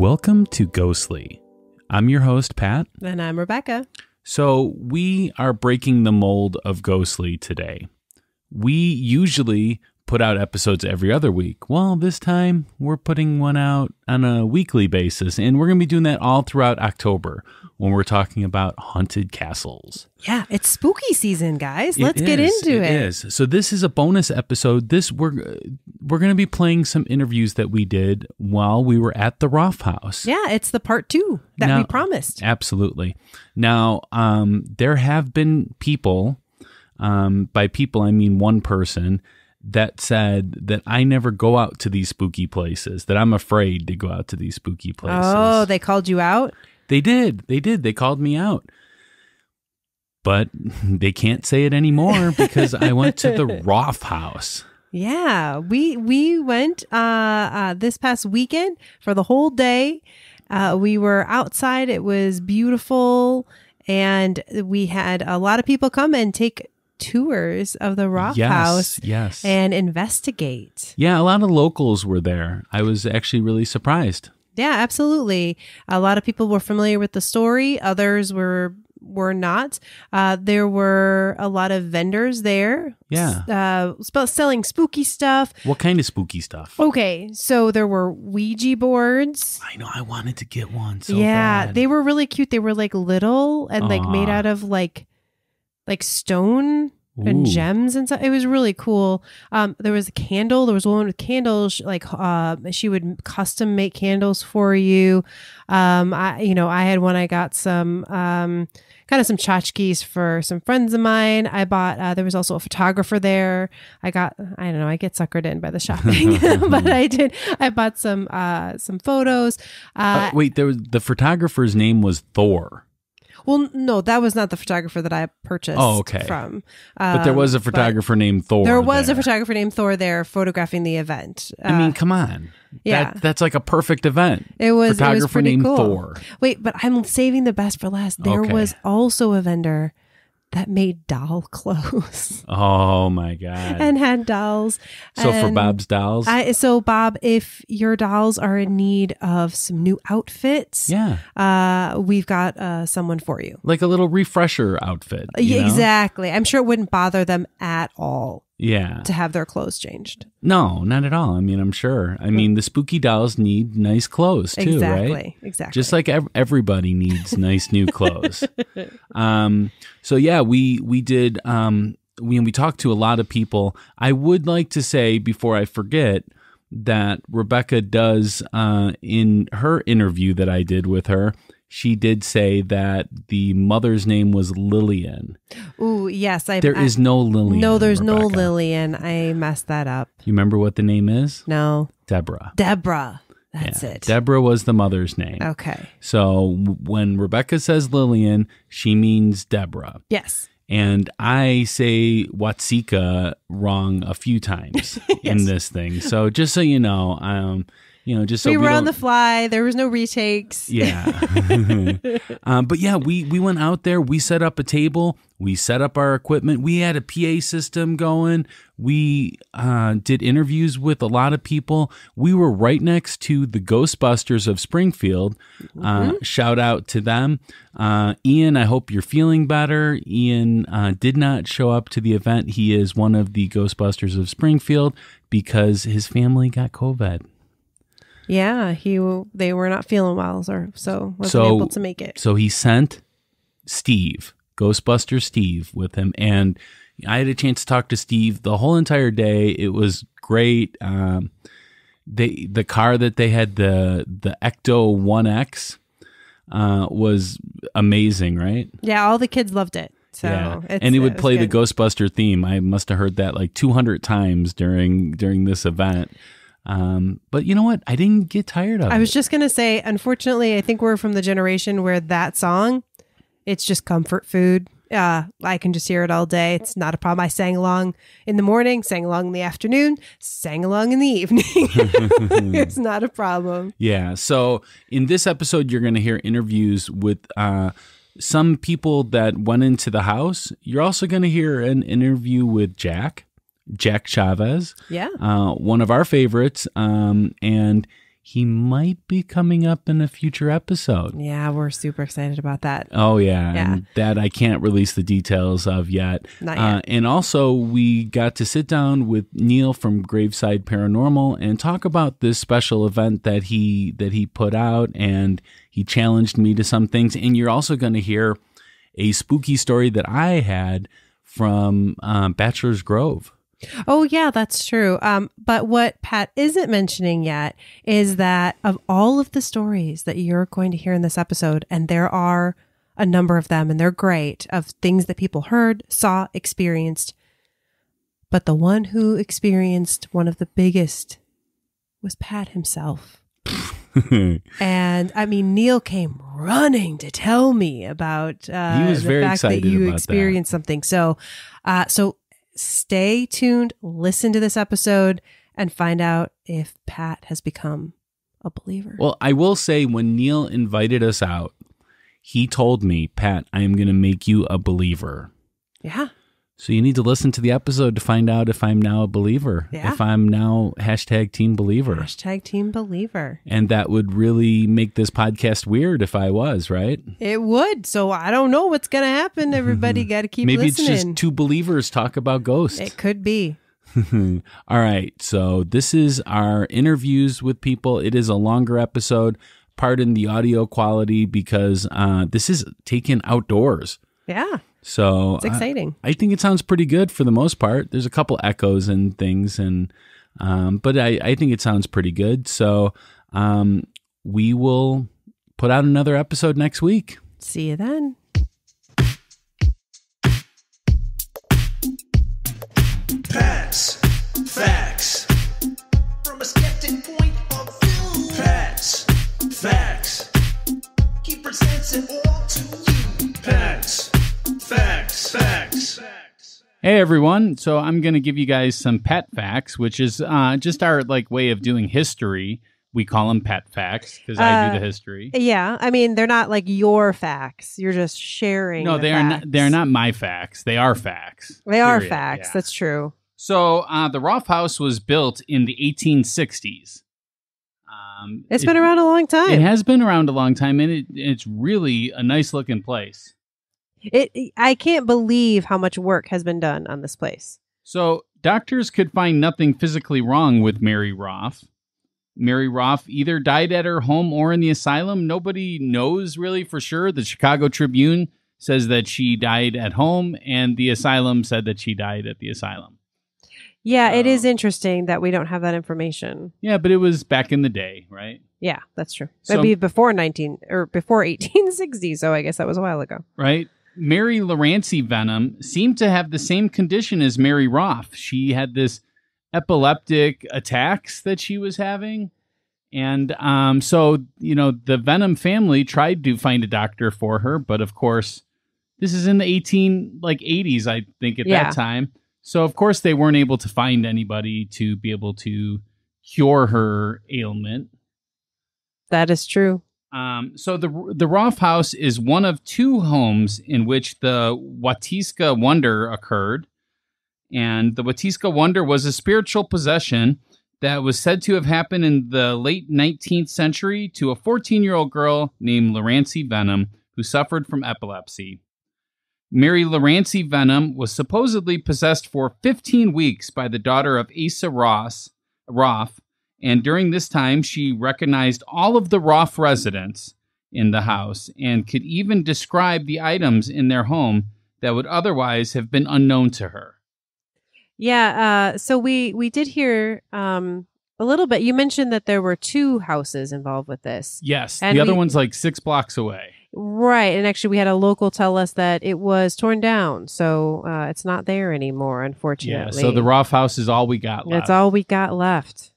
Welcome to Ghostly. I'm your host, Pat. And I'm Rebecca. So we are breaking the mold of Ghostly today. We usually put out episodes every other week. Well, this time we're putting one out on a weekly basis, and we're going to be doing that all throughout October when we're talking about haunted castles. Yeah, it's spooky season, guys. Let's get into it. It is. So this is a bonus episode. We're going to be playing some interviews that we did while we were at the Roth House. Yeah, it's the part 2 that we promised. Absolutely. Now, there have been people, by people I mean one person, that said that I never go out to these spooky places, that I'm afraid to go out to these spooky places. Oh, they called you out? They did. They called me out. But they can't say it anymore because I went to the Roth House. Yeah, we went this past weekend for the whole day. We were outside. It was beautiful. And we had a lot of people come and take tours of the Roth House and investigate. Yeah, a lot of locals were there. I was actually really surprised. Yeah, absolutely. A lot of people were familiar with the story. Others were not. There were a lot of vendors there. Yeah. Selling spooky stuff. What kind of spooky stuff? Okay, so there were Ouija boards. I know, I wanted to get one so bad. They were really cute. They were like little and like made out of like stone and gems and stuff. It was really cool. There was a candle. There was a woman with candles. She would custom make candles for you. I had one. I got some kind of some tchotchkes for some friends of mine. I bought. There was also a photographer there. I get suckered in by the shopping, but I did. I bought some photos. Wait, the photographer's name was Thor. Well, no, that was not the photographer that I purchased from. But there was a photographer named Thor. There was a photographer named Thor there photographing the event. I mean, come on. Yeah. That's like a perfect event. It was photographer pretty named cool. Thor. Wait, but I'm saving the best for last. There was also a vendor that made doll clothes. Oh my God. And had dolls. So for Bob's dolls? So Bob, if your dolls are in need of some new outfits, we've got someone for you. Like a little refresher outfit. Exactly. I'm sure it wouldn't bother them at all. Yeah. To have their clothes changed. No, not at all. I mean, I'm sure. I mean, the spooky dolls need nice clothes too, right? Exactly. Just like everybody needs nice new clothes. So yeah, we did. We talked to a lot of people. I would like to say before I forget that Rebecca does in her interview that I did with her. She did say that the mother's name was Lillian. Ooh, yes. There is no Lillian. No, there's Rebecca. no Lillian. I messed that up. You remember what the name is? No. Deborah. That's it. Deborah was the mother's name. Okay. So when Rebecca says Lillian, she means Deborah. Yes. And I say Watsika wrong a few times in this thing. So just so you know, just so we were on the fly. There was no retakes. Yeah. But yeah, we went out there. We set up a table. We set up our equipment. We had a PA system going. We did interviews with a lot of people. We were right next to the Ghostbusters of Springfield. Shout out to them. Ian, I hope you're feeling better. Ian did not show up to the event. He is one of the Ghostbusters of Springfield because his family got COVID. Yeah, they were not feeling well, so wasn't able to make it. So he sent Steve, Ghostbuster Steve, with him, and I had a chance to talk to Steve the whole entire day. It was great. The car that they had, the Ecto 1X, was amazing, right? Yeah, all the kids loved it. So yeah. And it would play the Ghostbuster theme. I must have heard that like 200 times during this event. But you know what? I didn't get tired of it. I was just going to say, unfortunately, I think we're from the generation where that song, it's just comfort food. I can just hear it all day. It's not a problem. I sang along in the morning, sang along in the afternoon, sang along in the evening. It's not a problem. Yeah. So in this episode, you're going to hear interviews with some people that went into the house. You're also going to hear an interview with Jack Chavez. Yeah. One of our favorites. And he might be coming up in a future episode. Yeah, we're super excited about that. Oh, yeah. And that I can't release the details of yet. Not yet. And also, we got to sit down with Neil from Graveside Paranormal and talk about this special event that he put out, and he challenged me to some things. And you're also going to hear a spooky story that I had from Bachelor's Grove. Oh, yeah, that's true. But what Pat isn't mentioning yet is that of all of the stories that you're going to hear in this episode, and there are a number of them, and they're great, of things that people heard, saw, experienced. But the one who experienced one of the biggest was Pat himself. And I mean, Neil came running to tell me about he was the very fact excited that you about experienced something. So stay tuned, listen to this episode, and find out if Pat has become a believer. Well, I will say, when Neil invited us out, he told me, Pat, I am going to make you a believer. Yeah. So you need to listen to the episode to find out if I'm now a believer. Yeah. If I'm now #team believer. #team believer. And that would really make this podcast weird if I was, right? It would. So I don't know what's going to happen. Everybody got to keep Maybe listening. it's just two believers talk about ghosts. It could be. All right. So this is our interviews with people. It is a longer episode. Pardon the audio quality because this is taken outdoors. Yeah. So it's exciting. I think it sounds pretty good for the most part. There's a couple echoes and things, and but I think it sounds pretty good. So we will put out another episode next week. See you then. Pat's Facts. From a skeptic point of view. Pat's Facts. He presents it all to you. Pat's Facts. Hey everyone! So I'm going to give you guys some pet facts, which is just our way of doing history. We call them pet facts because I do the history. Yeah, I mean they're not like your facts. You're just sharing. No, they are not. They are not my facts. They are facts. They are facts. Yeah. That's true. So the Roth House was built in the 1860s. It's been around a long time. It has been around a long time, and it's really a nice looking place. I can't believe how much work has been done on this place. So doctors could find nothing physically wrong with Mary Roff. Mary Roff either died at her home or in the asylum. Nobody knows really for sure. The Chicago Tribune says that she died at home, and the asylum said that she died at the asylum. Yeah, it is interesting that we don't have that information. Yeah, but it was back in the day, right? Yeah, that's true. So, it'd be before 1860, so I guess that was a while ago. Right. Mary Laurency Venom seemed to have the same condition as Mary Roff. She had this epileptic attacks that she was having. And so, the Venom family tried to find a doctor for her. But of course, this is in the 80s, I think, at that time. So, of course, they weren't able to find anybody to be able to cure her ailment. That is true. So the Roth House is one of two homes in which the Watiska Wonder occurred. And the Watiska Wonder was a spiritual possession that was said to have happened in the late 19th century to a 14-year-old girl named Laurency Venom who suffered from epilepsy. Mary Laurency Venom was supposedly possessed for 15 weeks by the daughter of Asa Roth, and during this time, she recognized all of the Roth residents in the house and could even describe the items in their home that would otherwise have been unknown to her. Yeah, so we did hear a little bit. You mentioned that there were two houses involved with this. Yes, and the other one's 6 blocks away. Right, and actually we had a local tell us that it was torn down, so it's not there anymore, unfortunately. Yeah, so the Roth House is all we got left. That's all we got left.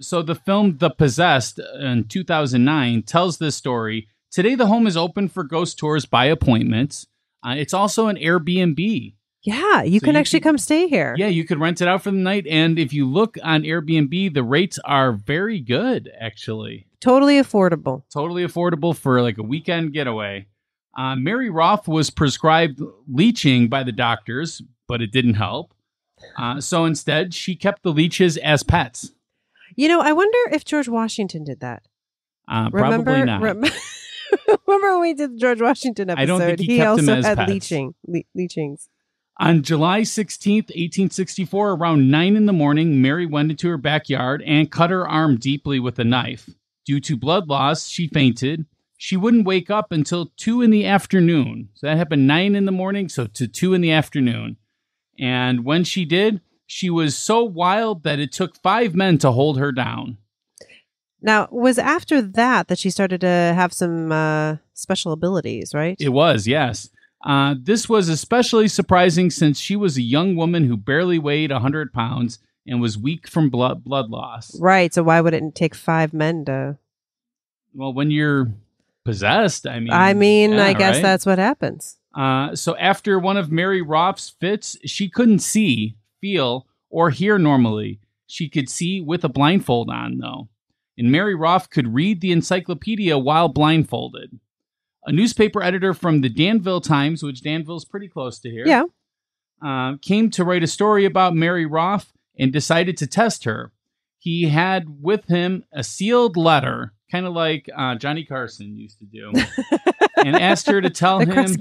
So the film The Possessed in 2009 tells this story. Today, the home is open for ghost tours by appointments. It's also an Airbnb. Yeah, you can actually come stay here. Yeah, you could rent it out for the night. And if you look on Airbnb, the rates are very good, actually. Totally affordable. Totally affordable for a weekend getaway. Mary Roth was prescribed leeching by the doctors, but it didn't help. So instead, she kept the leeches as pets. I wonder if George Washington did that. Probably not. Remember when we did the George Washington episode? I don't think he kept also them as had pets. leechings. On July 16th, 1864, around 9 in the morning, Mary went into her backyard and cut her arm deeply with a knife. Due to blood loss, she fainted. She wouldn't wake up until 2 in the afternoon. So that happened 9 in the morning, so to 2 in the afternoon. And when she did, she was so wild that it took 5 men to hold her down. Now, was after that she started to have some special abilities, right? It was, yes. This was especially surprising since she was a young woman who barely weighed 100 pounds and was weak from blood loss. Right, so why would it take 5 men to... Well, when you're possessed, I guess right? that's what happens. So after one of Mary Roff's fits, she couldn't see, feel, or hear normally. She could see with a blindfold on, though. And Mary Roff could read the encyclopedia while blindfolded. A newspaper editor from the Danville Times, which Danville's pretty close to here, came to write a story about Mary Roff and decided to test her. He had with him a sealed letter, kind of like Johnny Carson used to do, and asked her to tell him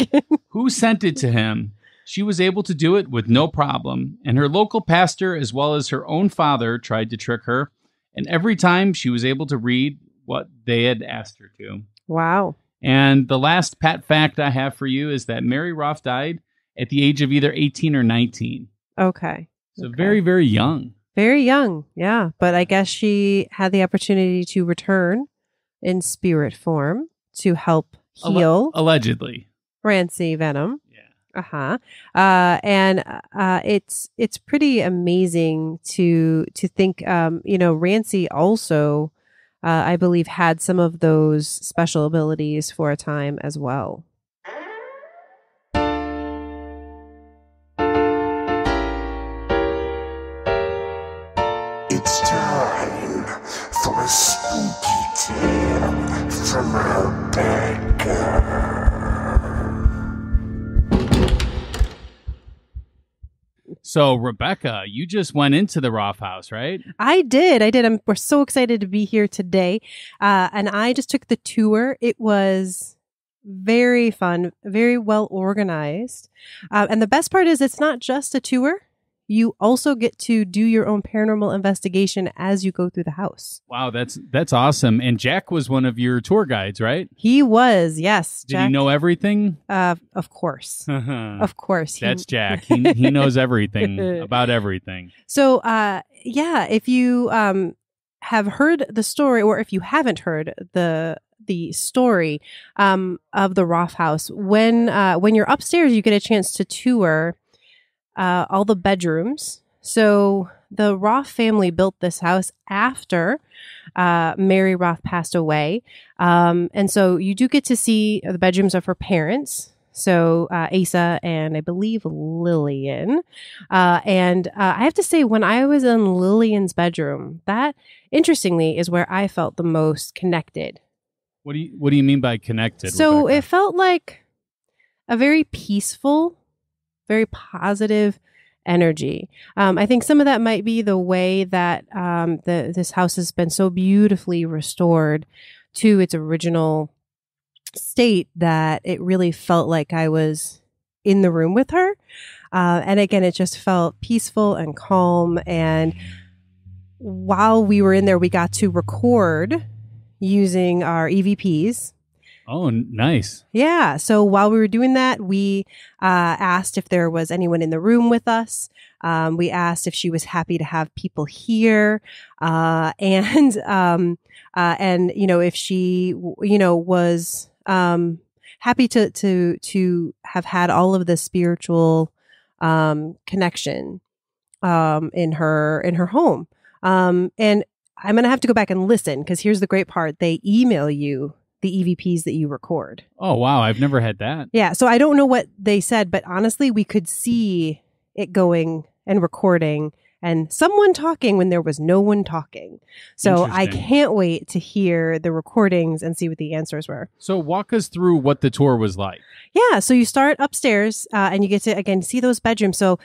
who sent it to him. She was able to do it with no problem, and her local pastor, as well as her own father, tried to trick her, and every time she was able to read what they had asked her to. Wow. And the last pat fact I have for you is that Mary Roff died at the age of either 18 or 19. Okay. So very, very young. Very young, yeah. But I guess she had the opportunity to return in spirit form to help heal allegedly Rancy Venom. Yeah. And it's pretty amazing to think. Rancy also, I believe, had some of those special abilities for a time as well. It's time for a spooky tale from Rebecca. So, Rebecca, you just went into the Roth House, right? I did. We're so excited to be here today. And I just took the tour. It was very fun, very well organized. And the best part is it's not just a tour. You also get to do your own paranormal investigation as you go through the house. Wow, that's awesome. And Jack was one of your tour guides, right? He was, yes. Did he know everything? Of course. Of course. That's Jack. He knows everything about everything. So, if you have heard the story, or if you haven't heard the story of the Roth House, when you're upstairs, you get a chance to tour all the bedrooms. So the Roth family built this house after Mary Roth passed away. And so you do get to see the bedrooms of her parents. So Asa and I believe Lillian. And I have to say, when I was in Lillian's bedroom, that interestingly is where I felt the most connected. What do you mean by connected? So Rebecca? it felt like a very peaceful, very positive energy. I think some of that might be the way that this house has been so beautifully restored to its original state that it really felt like I was in the room with her. And again, it just felt peaceful and calm. And while we were in there, we got to record using our EVPs. Oh, nice. Yeah. So while we were doing that, we asked if there was anyone in the room with us. We asked if she was happy to have people here. And if she, was happy to have had all of the spiritual connection in her home. And I'm going to have to go back and listen, because here's the great part. They email you the EVPs that you record. Oh, wow. I've never had that. Yeah. So I don't know what they said, but honestly, we could see it going and recording and someone talking when there was no one talking. So I can't wait to hear the recordings and see what the answers were. So walk us through what the tour was like. Yeah. So you start upstairs and you get to, again, see those bedrooms. So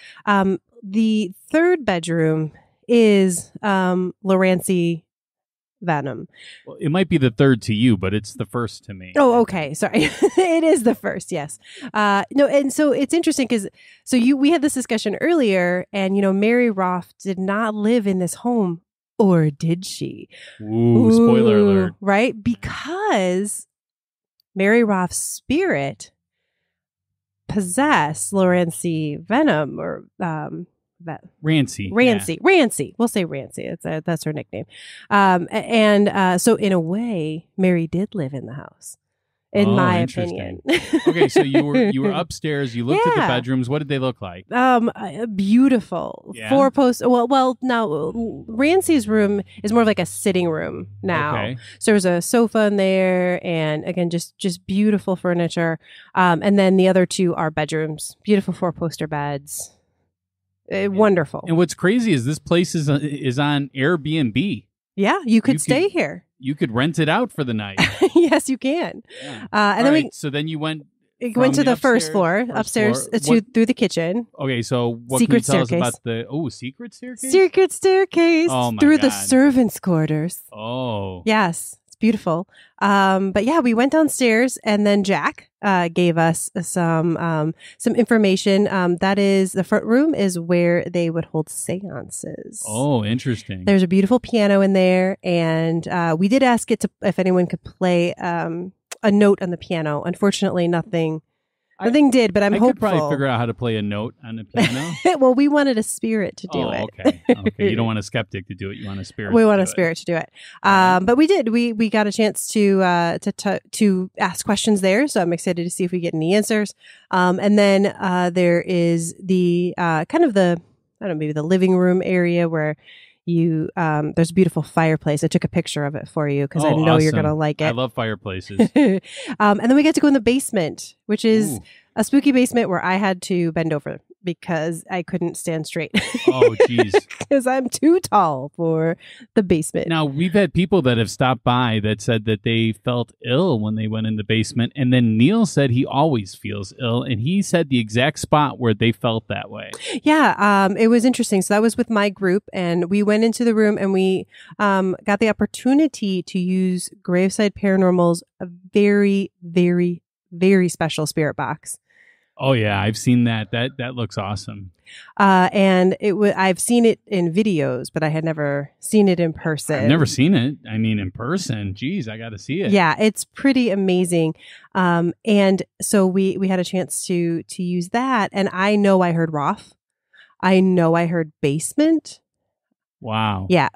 the third bedroom is Lorancy Venom. Well, it might be the third to you, but it's the first to me. Oh, okay. Sorry. It is the first. Yes. No. And so it's interesting because we had this discussion earlier, and Mary Roth did not live in this home, or did she? Ooh, spoiler alert. Right? Because Mary Roth's spirit possessed Lorancy Venom, or Rancy. Rancy. We'll say Rancy. That's her nickname. So in a way, Mary did live in the house, in my opinion. Okay, so you were upstairs. You looked at the bedrooms. What did they look like? Beautiful. Yeah? 4-post. Well, now Rancy's room is more of like a sitting room now. Okay. So there's a sofa in there, and again, just beautiful furniture. And then the other two are bedrooms. Beautiful 4-poster beds. Wonderful. And what's crazy is this place is on Airbnb. Yeah, you could stay here. You could rent it out for the night. Yes, you can. Yeah. And then so then you went to the first floor, upstairs through the kitchen. Okay, so what secret can you tell staircase. us about the secret staircase? Secret staircase through the servants' quarters. Oh. Yes. Beautiful. But yeah, we went downstairs, and then Jack gave us some information. That is, the front room is where they would hold seances. Oh, interesting. There's a beautiful piano in there, and we did ask it if anyone could play a note on the piano. Unfortunately, nothing did, but I'm hopeful. I could probably figure out how to play a note on the piano. Well, we wanted a spirit to do it. Okay. You don't want a skeptic to do it. You want a spirit. We want a spirit to do it. But we did. We got a chance to ask questions there, so I'm excited to see if we get any answers. And then there is the maybe the living room area where there's a beautiful fireplace. I took a picture of it for you because I know you're gonna like it. I love fireplaces. And then we get to go in the basement, which is a spooky basement where I had to bend over because I couldn't stand straight. Oh, geez. Because I'm too tall for the basement. Now, we've had people that have stopped by that said that they felt ill when they went in the basement. And then Neil said he always feels ill. And he said the exact spot where they felt that way. Yeah, it was interesting. So that was with my group. And we went into the room, and we got the opportunity to use Graveside Paranormal's very, very, very special spirit box. Oh yeah, I've seen that. That looks awesome. And I've seen it in videos, but I had never seen it in person. I've never seen it. I mean, in person. Geez, I got to see it. Yeah, it's pretty amazing. And so we had a chance to use that, and I know I heard Roff. I know I heard basement. Wow. Yeah.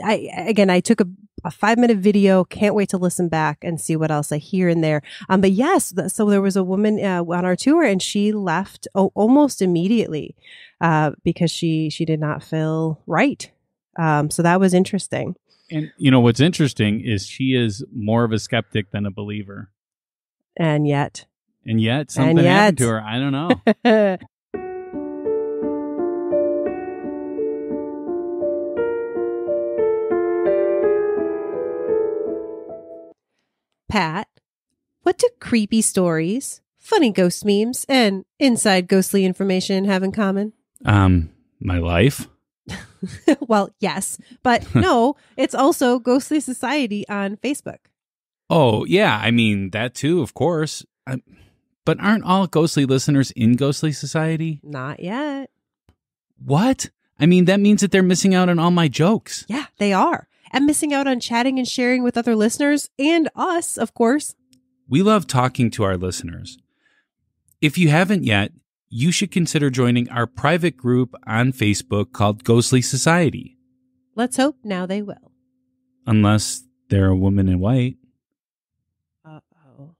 I took a 5-minute video. Can't wait to listen back and see what else I hear in there. But yes, so there was a woman on our tour, and she left almost immediately because she did not feel right. So that was interesting. And what's interesting is she is more of a skeptic than a believer. And yet something happened to her. I don't know. Pat, what do creepy stories, funny ghost memes, and inside ghostly information have in common? My life. Well, yes, but no, it's also Ghostly Society on Facebook. Oh, yeah. I mean, that too, of course. But aren't all ghostly listeners in Ghostly Society? Not yet. What? I mean, that means that they're missing out on all my jokes. Yeah, they are. And missing out on chatting and sharing with other listeners and us, of course. We love talking to our listeners. If you haven't yet, you should consider joining our private group on Facebook called Ghostly Society. Let's hope now they will. Unless they're a woman in white. Uh-oh.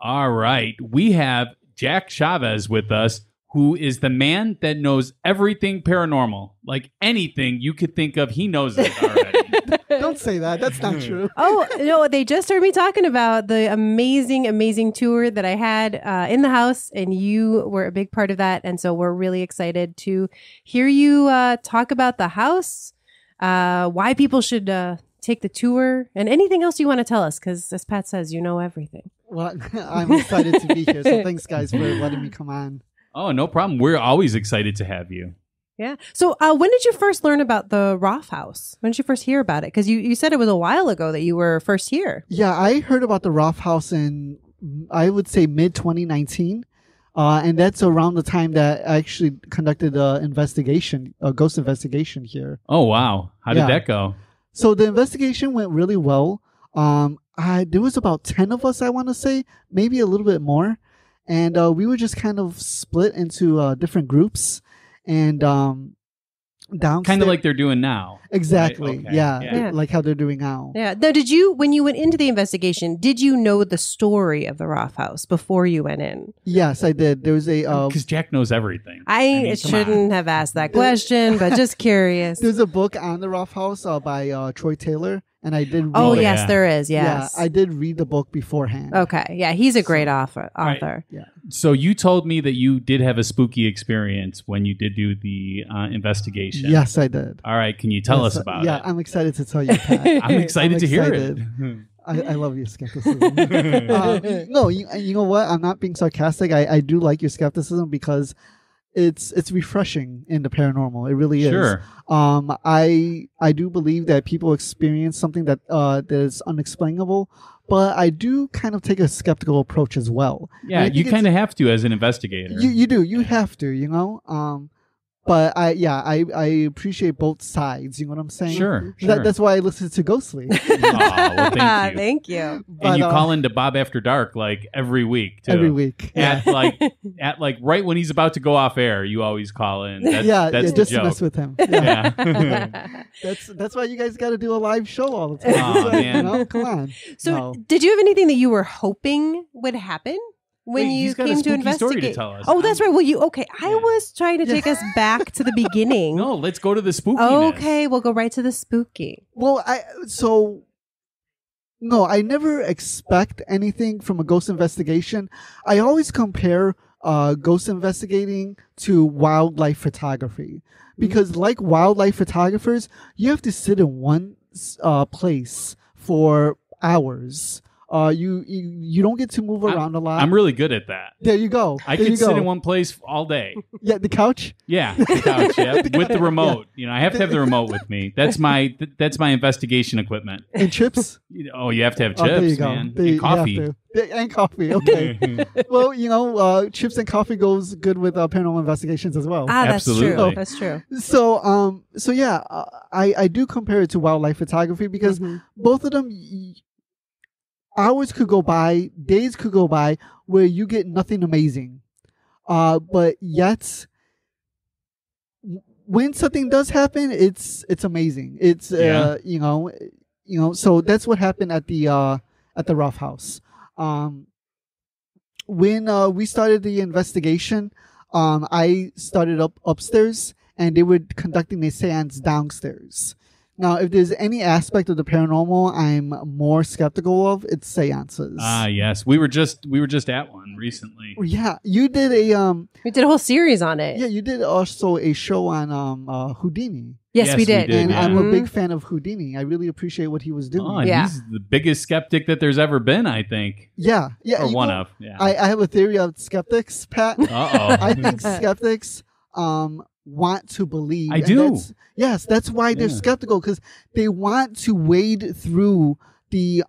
All right. We have Jack Chavez with us, who is the man that knows everything paranormal. Like anything you could think of, he knows it already. Don't say that. That's not true. Oh, no, they just heard me talking about the amazing, amazing tour that I had in the house, and you were a big part of that. And so we're really excited to hear you talk about the house, why people should take the tour, and anything else you want to tell us, because as Pat says, you know everything. Well, I'm excited to be here. So thanks, guys, for letting me come on. Oh, no problem. We're always excited to have you. Yeah. So when did you first learn about the Roth House? When did you first hear about it? Because you said it was a while ago that you were first here. Yeah, I heard about the Roth House in, I would say, mid-2019. And that's around the time that I actually conducted an investigation, a ghost investigation here. Oh, wow. How did that go? So the investigation went really well. There was about 10 of us, I want to say, maybe a little bit more. And we were just kind of split into different groups. And downstairs, kind of like they're doing now. Exactly. Right? Okay. Yeah, like how they're doing now. Yeah. Now, when you went into the investigation, did you know the story of the Roth House before you went in? Yes, I did. There was a because Jack knows everything. I shouldn't have asked that question, but just curious. There's a book on the Roth House by Troy Taylor, and I did. Oh, read yes, there is. Yes, yeah, I did read the book beforehand. Okay, yeah, he's a great author. Right. Yeah. So you told me that you did have a spooky experience when you did do the investigation. Yes, I did. All right, can you tell us about it? Yeah, I'm excited to tell you, Pat. I'm excited to hear it. I love your skepticism. No, you know what? I'm not being sarcastic. I do like your skepticism because it's refreshing in the paranormal. It really is. Sure. I do believe that people experience something that is unexplainable, but I do kind of take a skeptical approach as well. Yeah, you kind of have to as an investigator. You do. You have to. You know. But I appreciate both sides. You know what I'm saying? Sure. That's why I listen to Ghostly. Well, thank you. Thank you. And you call into Bob After Dark like every week too. Every week. At like right when he's about to go off air, you always call in. That's just the to joke. mess with him. Yeah. That's why you guys got to do a live show all the time. Oh, man. You know? Come on. So, did you have anything that you were hoping would happen? When Wait, you he's got came a to spooky investigate, story to tell us. Oh, that's right. Well, I was trying to take us back to the beginning. No, let's go to the spookiness. Okay, we'll go right to the spooky. Well, no, I never expect anything from a ghost investigation. I always compare ghost investigating to wildlife photography because, like wildlife photographers, you have to sit in one place for hours. You don't get to move around a lot. I'm really good at that. There you go. I can sit in one place all day. Yeah, the couch. Yeah, the couch. Yeah, with the remote. Yeah. You know, I have to have the remote with me. That's my investigation equipment. And chips. Oh, you have to have chips, there you go. man. And coffee. And coffee. Okay. Well, chips and coffee goes good with paranormal investigations as well. Absolutely. That's true. So yeah, I do compare it to wildlife photography because both of them. Hours could go by, days could go by where you get nothing amazing. But yet, when something does happen, it's amazing. It's so that's what happened at the Roth House. When we started the investigation, I started upstairs and they were conducting a seance downstairs. Now, if there's any aspect of the paranormal I'm more skeptical of, it's seances. Yes. We were just at one recently. Yeah, you did we did a whole series on it. Yeah, you did also a show on Houdini. Yes, we did. And I'm a big fan of Houdini. I really appreciate what he was doing. Oh, he's the biggest skeptic that there's ever been, I think. Yeah. Or one of. Yeah. I have a theory of skeptics, Pat. Uh-oh. I think skeptics want to believe. I do. That's why they're skeptical, because they want to wade through the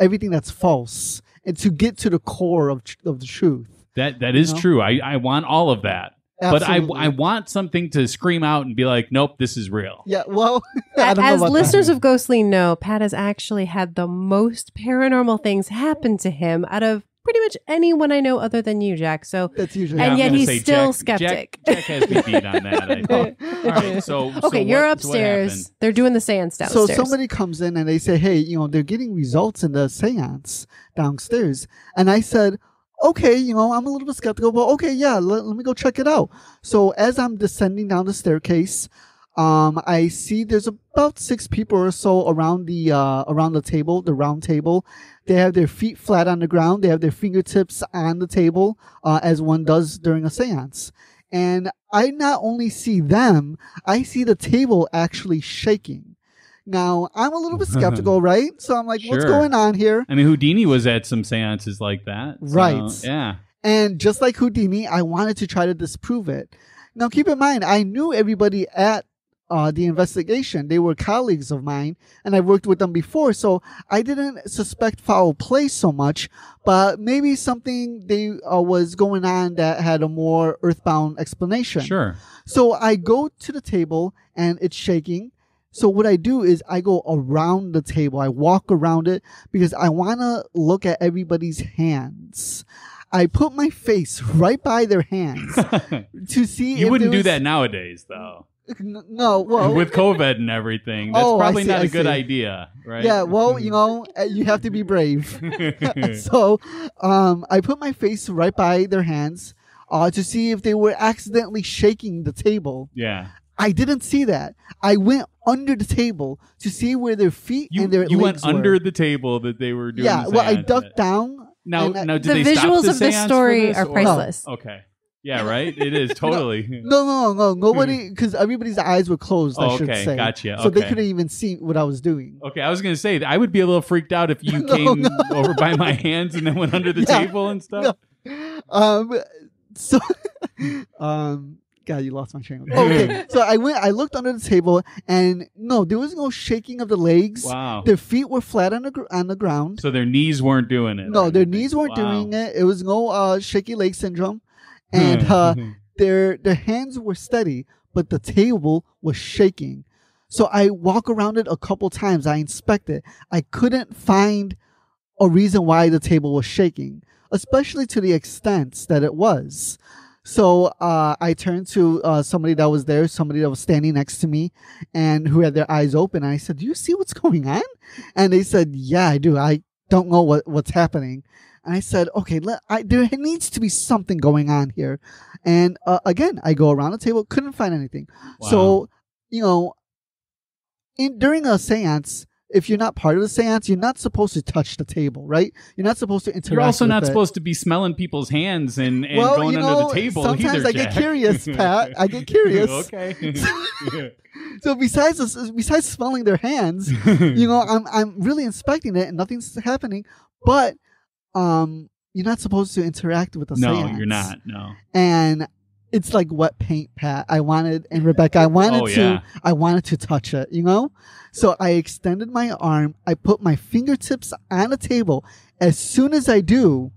everything that's false and to get to the core of the truth. That is true. I want all of that. Absolutely. But I want something to scream out and be like, nope, this is real. Yeah, well, as listeners of Ghostly know, Pat has actually had the most paranormal things happen to him out of pretty much anyone I know other than you, Jack. So that's usually, and yet he's still skeptic. Jack has me beat on that, I think. All right, so you're upstairs. They're doing the seance downstairs. So somebody comes in and they say, hey, they're getting results in the seance downstairs. And I said, okay, I'm a little bit skeptical, but okay, yeah, let me go check it out. So as I'm descending down the staircase, I see there's about 6 people or so around the table, the round table. They have their feet flat on the ground. They have their fingertips on the table, as one does during a seance. And I not only see them, I see the table actually shaking. Now, I'm a little bit skeptical, right? So I'm like, what's Sure. going on here? I mean, Houdini was at some seances like that. So, Right. Yeah. And just like Houdini, I wanted to try to disprove it. Now, keep in mind, I knew everybody at the investigation. They were colleagues of mine, and I worked with them before, so I didn't suspect foul play so much, but maybe something they was going on that had a more earthbound explanation. Sure. So I go to the table, and it's shaking. So what I do is I go around the table. I walk around it because I want to look at everybody's hands. I put my face right by their hands to see You if wouldn't there do was- that nowadays, though. No, well, With COVID and everything, that's Oh, I probably see, not I a good see. idea, right? yeah, well, you have to be brave. So, I put my face right by their hands to see if they were accidentally shaking the table. Yeah. I didn't see that. I went under the table to see where their feet and their You went legs were. under the table that they were doing. Yeah, the well, I seance ducked at. down. Now, and I- did The they stop visuals the of this seance story for this, are or- priceless. Okay. Yeah, right? It is totally. No, nobody, because everybody's eyes were closed, I Oh, should okay, say. gotcha, So they okay. couldn't even see what I was doing. Okay, I was going to say, I would be a little freaked out if you came over by my hands and then went under the Yeah. table and stuff. So, God, you lost my train of thought. Okay, so I looked under the table, and no, there was no shaking of the legs. Wow. Their feet were flat on the ground. So their knees weren't doing it. No, or their anything. knees weren't Wow. doing it. It was no shaky leg syndrome, and their hands were steady, but the table was shaking. So I walk around it a couple times. I inspect it. I couldn't find a reason why the table was shaking, especially to the extent that it was. So I turned to somebody that was there, somebody that was standing next to me, and who had their eyes open. And I said, "Do you see what's going on?" And they said, "Yeah, I do. I don't know what's happening." And I said, "Okay, there needs to be something going on here." And again, I go around the table, couldn't find anything. Wow. So, during a seance, if you're not part of the seance, you're not supposed to touch the table, right? You're not supposed to interact. You're also with not it. supposed to be smelling people's hands and Well, going under the table sometimes either, I get Jack. curious, Pat. I get curious. Okay. So besides smelling their hands, I'm really inspecting it and nothing's happening. But you're not supposed to interact with the No, seance. you're not. No. And it's like wet paint, Pat. And Rebecca, I wanted to touch it, So I extended my arm. I put my fingertips on the table. As soon as I do,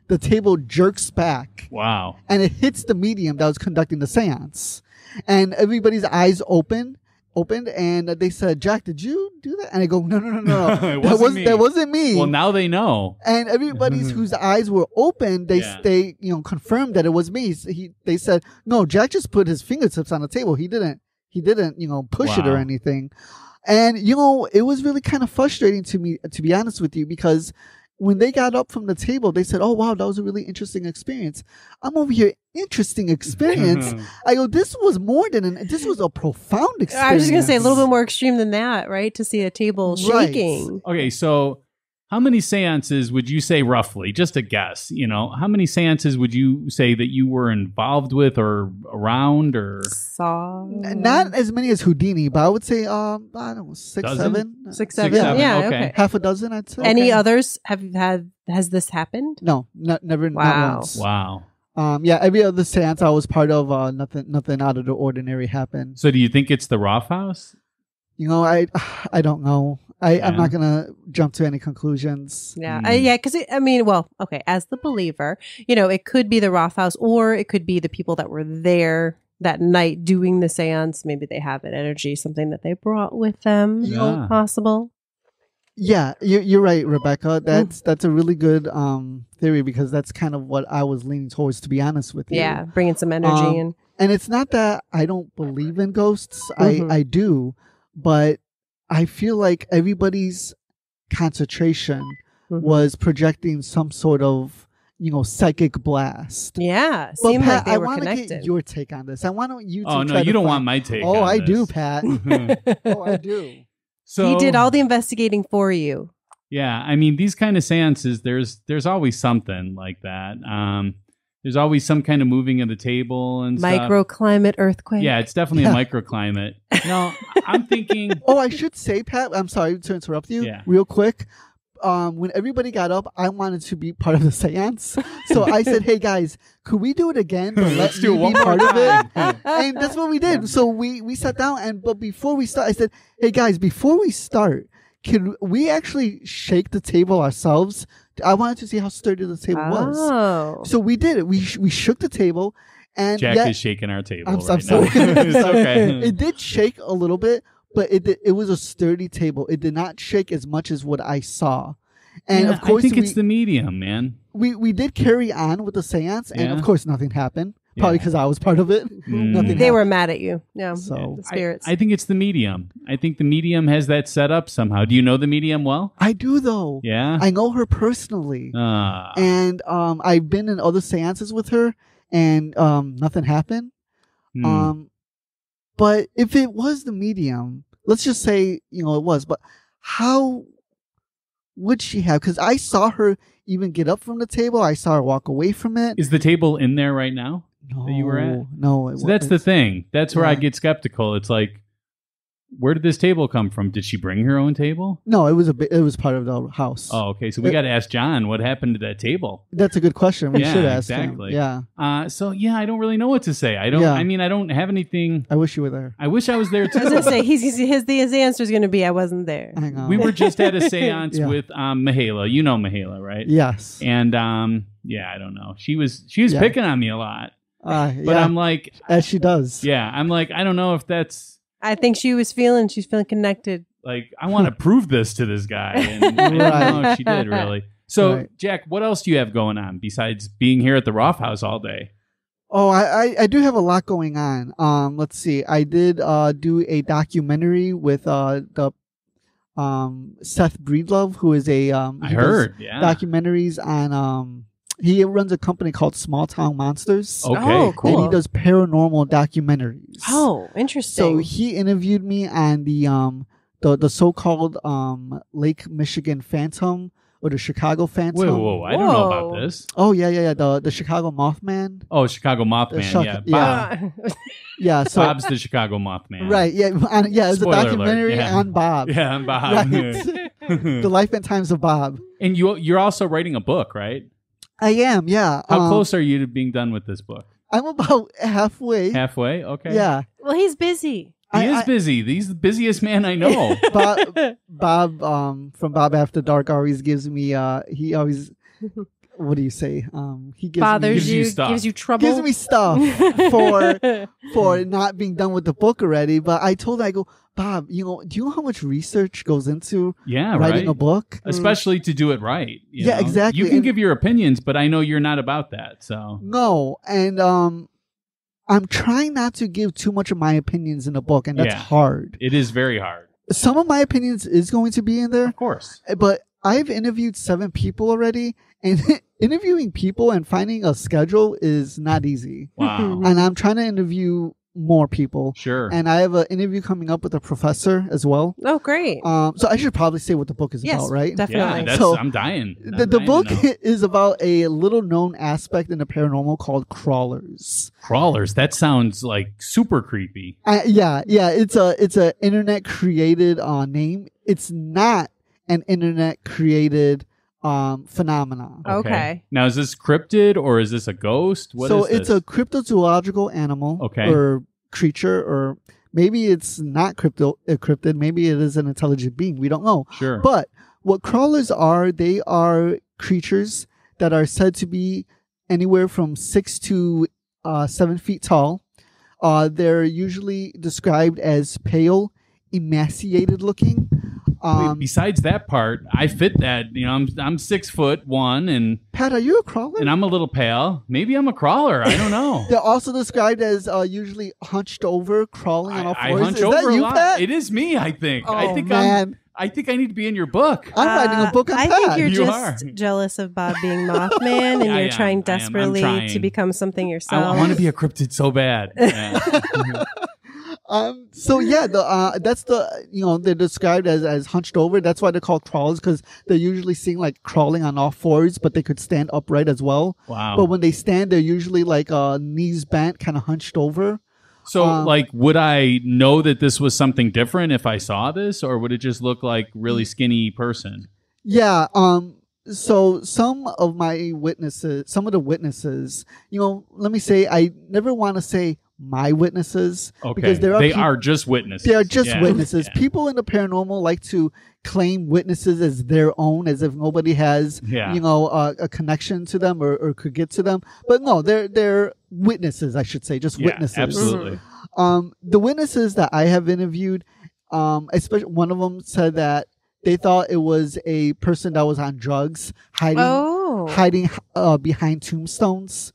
the table jerks back. Wow. And it hits the medium that was conducting the seance. And everybody's eyes opened, and they said, "Jack, did you do that?" And I go, "No. It wasn't me. That wasn't me." Well, now they know. And everybody's whose eyes were open, they confirmed that it was me. They said, "No, Jack just put his fingertips on the table. He didn't push it or Wow. anything." And it was really kind of frustrating to me, to be honest with you, because when they got up from the table, they said, "Oh wow, that was a really interesting experience." I'm over here, interesting experience. I go, this was a profound experience. I was just going to say a little bit more extreme than that, right? To see a table Right. shaking. Okay, so how many seances would you say roughly, just a guess, how many seances would you say that you were involved with or around or Saw. Not as many as Houdini, but I would say, I don't know, 6, Dozen? 7. 6, 7. seven, Yeah, okay. okay. Half a dozen, I'd say. Any others has this happened? No, never. Wow. Not once. Wow. Every other seance I was part of, nothing out of the ordinary happened. So do you think it's the Roth House? I don't know. I'm Yeah. not gonna jump to any conclusions. Yeah. Mm. Yeah, because okay, as the believer, it could be the Roth House or it could be the people that were there that night doing the seance. Maybe they have an energy, something that they brought with them. Yeah. Possible. Yeah, you're right, Rebecca. That's a really good theory, because that's kind of what I was leaning towards, to be honest with you. Yeah, bringing some energy in. And it's not that I don't believe in ghosts. Mhm. I do, but I feel like everybody's concentration Mhm. was projecting some sort of psychic blast. Yeah, But seemed Pat, like they I were want to connected. get your take on this. I want you to. Oh no, try you to don't find- want my take. Oh, on I this. do, Pat. Oh, I do. So He did all the investigating for you. Yeah, I mean these kind of seances. There's always something like that. There's always some kind of moving of the table and stuff. Microclimate earthquake. Yeah, it's definitely a microclimate. No, I'm thinking. Oh, I should say, Pat. I'm sorry to interrupt you. Yeah. Real quick. When everybody got up, I wanted to be part of the seance. So I said, "Hey guys, could we do it again? But Let's let do me it one be more part of it." time. And that's what we did. So we sat down, but before we start, I said, "Hey guys, before we start, can we actually shake the table ourselves? I wanted to see how sturdy the table was." Oh. So we did it. We shook the table, and Jack yet, is shaking our table. I'm right sorry. now. It's okay. it did shake a little bit, but it was a sturdy table. It did not shake as much as what I saw. And Yeah, of course, I think it's the medium, man. we did carry on with the seance, and Yeah. of course, nothing happened. Probably Yeah. because I was part of it. Mm. Nothing. They were happened. mad at you. Yeah. So The spirits. I think it's the medium. I think the medium has that set up somehow. Do you know the medium well? I do though. Yeah. I know her personally, Ah. and I've been in other seances with her, and nothing happened. Hmm. But if it was the medium, let's just say it was. But how would she have? Because I saw her even get up from the table. I saw her walk away from it. Is the table in there right now? No, that you were at? No. So that's the thing. That's where I Yeah. get skeptical. It's like, where did this table come from? Did she bring her own table? No, it was part of the house. Oh, okay. So we got to ask John what happened to that table. That's a good question. We Yeah, should ask exactly. him. Yeah, So yeah, I don't really know what to say. I don't. Yeah. I mean, I don't have anything. I wish you were there. I wish I was there I was too. going to say, his answer is going to be, I wasn't there. I know. We were just at a seance Yeah. with Mihaela. You know Mihaela, right? Yes. And yeah, I don't know. She was Yeah. picking on me a lot, but yeah, I'm like, as she does. yeah, I'm like, I don't know if that's I think she's feeling connected. like, I want to prove this to this guy, and I don't know if she did really. So, Right. Jack, what else do you have going on besides being here at the Roth House all day? Oh, I do have a lot going on. Let's see. I did do a documentary with the Seth Breedlove, who is a I he does heard, yeah. documentaries on he runs a company called Small Town Monsters. Okay, Oh, cool. And he does paranormal documentaries. Oh, So interesting. he interviewed me on the so-called Lake Michigan Phantom or the Chicago Phantom. Whoa, I don't know Whoa. about this. Oh yeah. The Chicago Mothman. Oh, Chicago Mothman, yeah. Yeah. So Bob's the Chicago Mothman. right, yeah, yeah. It's a Spoiler alert, documentary yeah. on Bob. Yeah, I'm Bob. Right. The life and times of Bob. And you're also writing a book, right? I am, yeah. How close are you to being done with this book? I'm about halfway. Halfway? Okay. Yeah. Well, he's busy. He is busy. He's the busiest man I know. Bob from Bob After Dark always gives me he always what do you say? He gives Bothers Gives you you, stuff. gives you trouble. gives me stuff for not being done with the book already. But I told him, I go, Bob, do you know how much research goes into Yeah, writing right. a book? Especially to do it right. you Yeah, know? exactly. You can And- give your opinions, but I know you're not about that. So No, and I'm trying not to give too much of my opinions in the book, and that's Yeah. hard. it is very hard. Some of my opinions is going to be in there, Of course. but I've interviewed 7 people already, and interviewing people and finding a schedule is not easy. Wow. And I'm trying to interview more people. Sure. And I have an interview coming up with a professor as well. Oh, great. So I should probably say what the book is Yes, about, right? definitely. yeah, that's, So, I'm dying. The I'm dying book to know. is about a little known aspect in the paranormal called crawlers. Crawlers. That sounds like super creepy. Yeah. It's a internet created name. It's not an internet created phenomenon. Okay. Now, is this cryptid or is this a ghost? What So is it's this? a cryptozoological animal Okay. or creature, or maybe it's not cryptid. Maybe it is an intelligent being. We don't know. Sure. But what crawlers are, they are creatures that are said to be anywhere from 6 to 7 feet tall. They're usually described as pale, emaciated looking. Wait, besides that part, I fit that. You know, I'm 6'1" and Pat, are you a crawler? I'm a little pale. Maybe I'm a crawler. I don't know. They're also described as usually hunched over, crawling on all I fours. hunch Is over that a you, lot. Pat? It is me. I think. I Oh, think man. I think I need to be in your book. I'm writing a book on I Pat. think you're You just are. jealous of Bob being Mothman, and I you're am. trying I'm desperately trying. to become something I yourself. want to be a cryptid so bad. Yeah. So yeah, that's they're described as hunched over. That's why they're called crawlers, because they're usually seen like crawling on all fours, but they could stand upright as well. Wow. But when they stand, they're usually like knees bent, kind of hunched over. So, like, would I know that this was something different if I saw this, or would it just look like really skinny person? Yeah. So some of the witnesses, let me say, I never want to say my witnesses, Okay. because They are just witnesses. They are just Yeah. witnesses. Yeah. People in the paranormal like to claim witnesses as their own, as if nobody has, Yeah. a connection to them or could get to them. But no, they're witnesses, I should say, just Yeah, witnesses. absolutely. The witnesses that I have interviewed, especially one of them said that they thought it was a person that was on drugs, hiding behind tombstones.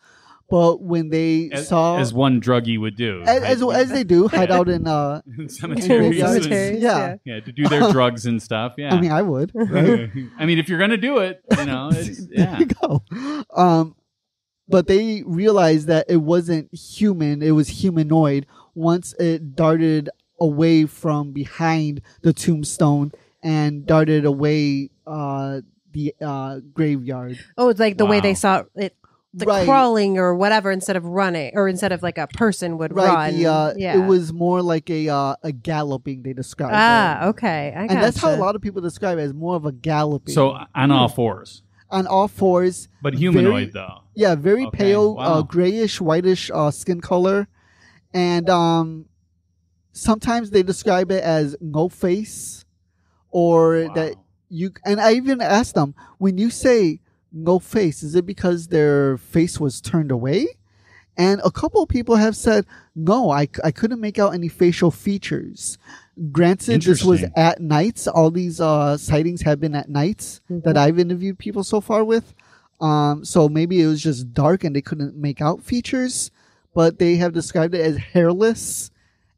But when they saw, as one druggie would do, as they do, hide out in cemeteries. Cemeteries, yeah. Yeah, to do their drugs and stuff. Yeah, I mean, I would. Right? I mean, if you're gonna do it, it's, There you go. But they realized that it wasn't human; it was humanoid. Once it darted away from behind the tombstone and darted away the graveyard. Oh, it's like the way Wow. they saw it, Right. crawling or whatever, instead of running, or instead of like a person would Right. run. It was more like a galloping. They described it. Okay. I And that's how a gotcha. lot of people describe it, as more of a galloping. so on all fours, on all fours, but humanoid very- though. Yeah, very Okay, pale, wow. grayish, whitish skin color, and sometimes they describe it as no face, or Wow. that you. And I even asked them, when you say no face, is it because their face was turned away? And a couple of people have said, no, I couldn't make out any facial features. Granted, this was Interesting. at nights. All these sightings have been at nights that I've interviewed people so far with. So maybe it was just dark and they couldn't make out features, but they have described it as hairless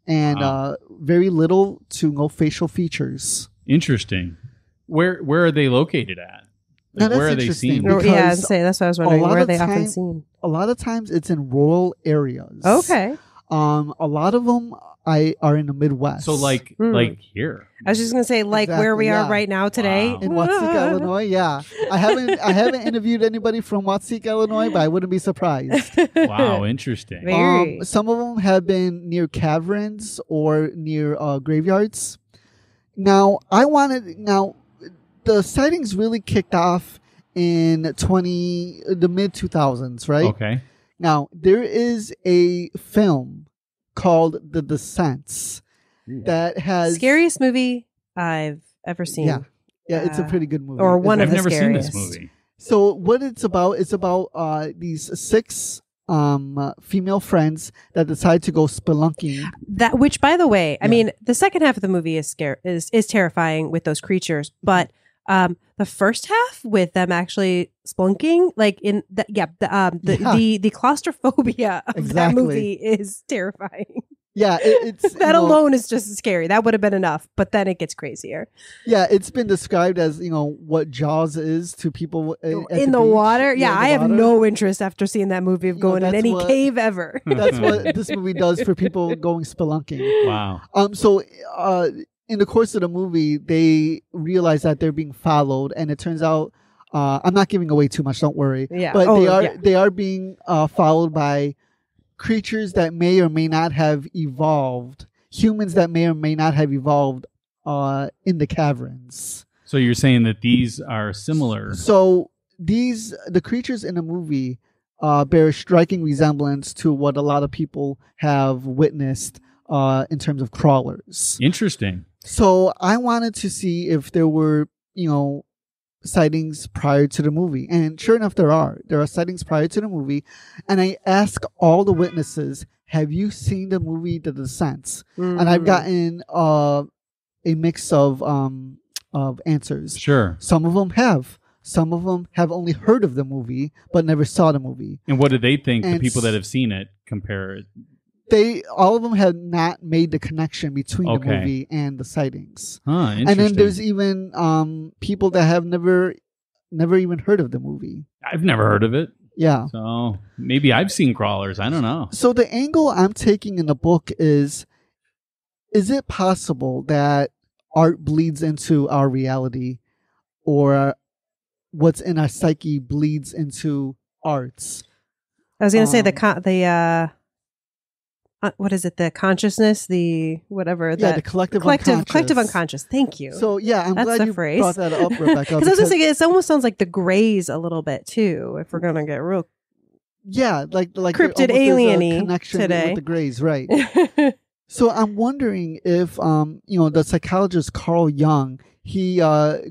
and Wow. very little to no facial features. Interesting. Where are they located at? Now, that's where are they interesting. seen? Because Yeah, I'd say that's what I was wondering. a lot Where are of they often time- seen? A lot of times it's in rural areas. Okay. A lot of them are in the Midwest. So like here. I was just gonna say, like where we Exactly, are yeah. right now today. Wow. in Watsika, Illinois. Yeah, I haven't interviewed anybody from Watsika, Illinois, but I wouldn't be surprised. Wow, interesting. Very. Some of them have been near caverns or near graveyards. Now, the sightings really kicked off in the mid 2000s, right? Okay. Now, there is a film called The Descents that has Scariest movie I've ever seen. Yeah. it's a pretty good movie. Or one I've of the never seen scariest. this movie. So what it's about these 6 female friends that decide to go spelunking. That, which, by the way, I Yeah. mean, the second half of the movie is terrifying with those creatures, but the first half with them actually spelunking, like the claustrophobia of that Exactly. movie is terrifying. Yeah, it's That alone is just scary. That would have been enough, but then it gets crazier. Yeah, it's been described as what Jaws is to people at In the beach. water? Yeah, in the I have water. no interest after seeing that movie of You know, going in that's any what- cave ever. That's what this movie does for people going spelunking. Wow. So in the course of the movie, they realize that they're being followed, and it turns out I'm not giving away too much. Don't worry. Yeah. But Oh, yeah. they are being followed by creatures that may or may not have evolved, humans that may or may not have evolved in the caverns. So you're saying that these are similar. So the creatures in the movie bear a striking resemblance to what a lot of people have witnessed in terms of crawlers. Interesting. So I wanted to see if there were, sightings prior to the movie. And sure enough, there are. There are sightings prior to the movie. And I asked all the witnesses, have you seen the movie The Descents? And I've gotten a mix of answers. Sure. Some of them have. Some of them have only heard of the movie, but never saw the movie. And what do they think, the And people that have seen it, compare it? all of them have not made the connection between the Okay. movie and the sightings. Huh, interesting. And then there's even people that have never even heard of the movie. I've never heard of it. Yeah. So maybe I've seen crawlers. I don't know. So the angle I'm taking in the book is it possible that art bleeds into our reality, or what's in our psyche bleeds into arts? I was going to say what is it? The consciousness, the whatever. The collective unconscious. Thank you. So yeah, I'm That's glad the you phrase. brought that up, Rebecca. Because I was going to say, it almost sounds like the Greys a little bit too, if we're going to get real. Yeah, like Cryptid almost there's a alien-y connection today. with the Greys, right? So I'm wondering if the psychologist Carl Jung, he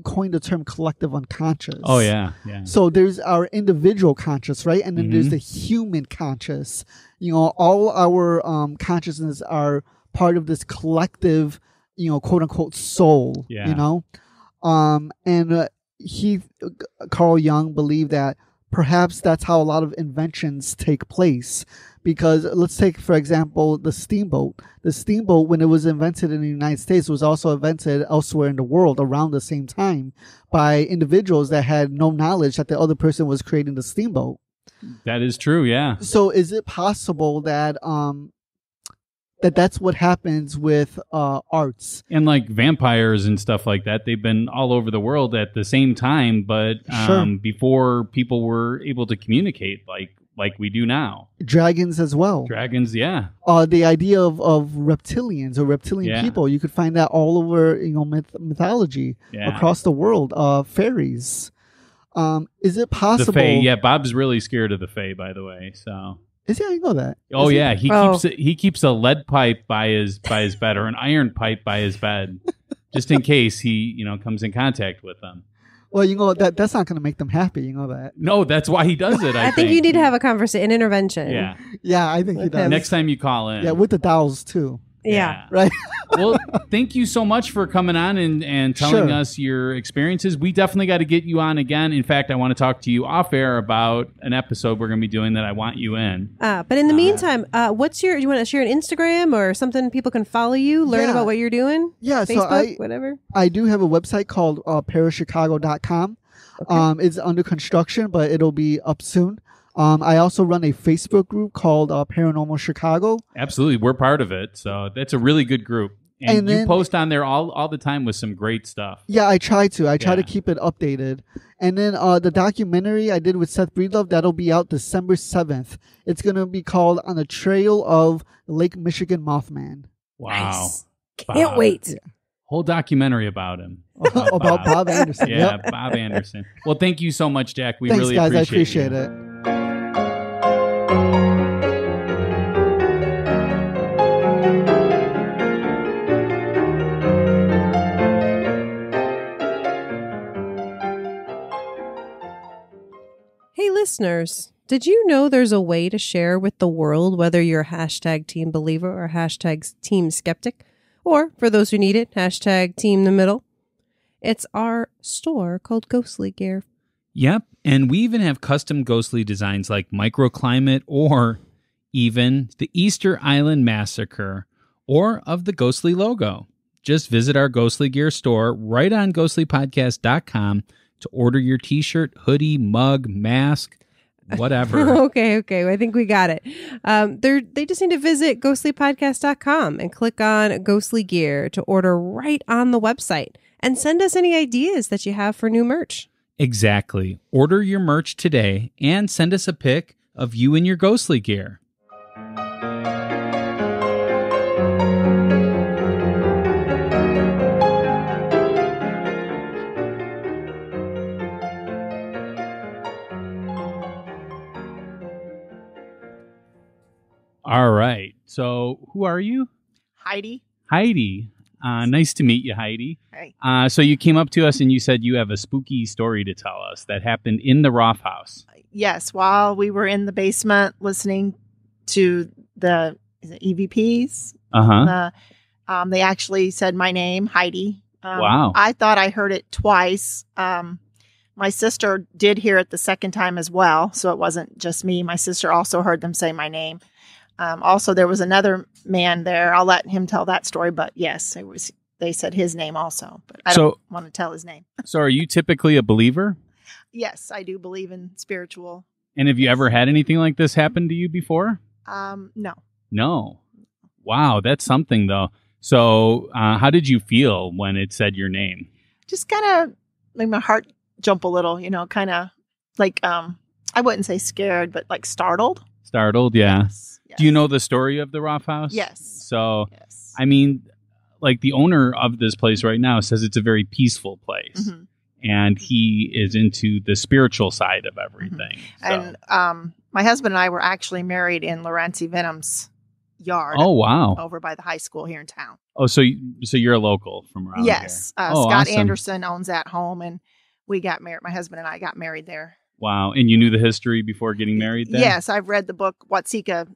coined the term collective unconscious. Oh yeah. So there's our individual conscious, right? And then there's the human conscious. All our consciousness are part of this collective, quote unquote soul. Yeah. And Carl Jung believed that perhaps that's how a lot of inventions take place. Because let's take, for example, the steamboat. The steamboat, when it was invented in the United States, was also invented elsewhere in the world around the same time by individuals that had no knowledge that the other person was creating the steamboat. That is true, yeah. So is it possible that that's what happens with arts? And like vampires and stuff like that, they've been all over the world at the same time, but Sure. before people were able to communicate like we do now. Dragons as well. Dragons, yeah. The idea of reptilians or reptilian people, you could find that all over mythology across the world. Fairies. Is it possible? The Fae, yeah. Bob's really scared of the Fae, by the way. So is he? I know that. Oh Is yeah, he? he keeps a lead pipe by his bed or an iron pipe by his bed, just in case he comes in contact with them. Well, that's not going to make them happy. You know that. No, that's why he does it. I think you need to have an intervention. Yeah. Yeah, I think he does. Next time you call in. Yeah, with the dolls too. Yeah. Right. Well, thank you so much for coming on and telling us your experiences. We definitely got to get you on again. In fact, I want to talk to you off air about an episode we're going to be doing that I want you in. But in the meantime, do you want to share an Instagram or something people can follow you, learn about what you're doing? Yeah. Facebook, whatever. I do have a website called parishchicago.com. Okay. It's under construction, but it'll be up soon. I also run a Facebook group called Paranormal Chicago. Absolutely. We're part of it. So that's a really good group. And you post on there all the time with some great stuff. Yeah, I try to. I try to keep it updated. And then the documentary I did with Seth Breedlove, that'll be out December 7th. It's going to be called On the Trail of Lake Michigan Mothman. Wow. Nice. Can't wait. Yeah. Whole documentary about him. About Bob Anderson. Yeah, Bob Anderson. Well, thank you so much, Jack. Thanks, really guys. appreciate I appreciate it. Hey, listeners, did you know there's a way to share with the world whether you're #team believer or #team skeptic? Or, for those who need it, #team the middle. It's our store called Ghostly Gear. Yep, and we even have custom ghostly designs like microclimate or even the Easter Island Massacre or of the Ghostly logo. Just visit our Ghostly Gear store right on ghostlypodcast.com to order your t-shirt, hoodie, mug, mask, whatever. Okay. I think we got it. They just need to visit ghostlypodcast.com and click on Ghostly Gear to order right on the website and send us any ideas that you have for new merch. Exactly. Order your merch today and send us a pic of you in your ghostly gear. All right. So who are you? Heidi. Heidi. Nice to meet you, Heidi. Hey. So you came up to us and you said you have a spooky story to tell us that happened in the Roth House. Yes, while we were in the basement listening to the EVPs, they actually said my name, Heidi. Wow. I thought I heard it twice. My sister did hear it the second time as well, so it wasn't just me. My sister also heard them say my name. Also, there was another man there. I'll let him tell that story. But yes, it was. They said his name also, but I don't want to tell his name. So are you typically a believer? Yes, I do believe in spiritual. And have you ever had anything like this happen to you before? No. No. Wow, that's something though. So how did you feel when it said your name? Just kind of made my heart jump a little, kind of like, I wouldn't say scared, but like startled. Startled, yeah. Yes. Do you know the story of the Roth House? Yes. So, yes. I mean, like the owner of this place right now says it's a very peaceful place. Mm-hmm. And he is into the spiritual side of everything. Mm-hmm. So. And my husband and I were actually married in Laurenci Venom's yard. Oh, wow. Over by the high school here in town. Oh, so you're a local from around here? Yes. Scott awesome. Anderson owns that home, and we got married. My husband and I got married there. Wow. And you knew the history before getting married there? Yes. I've read the book Watsika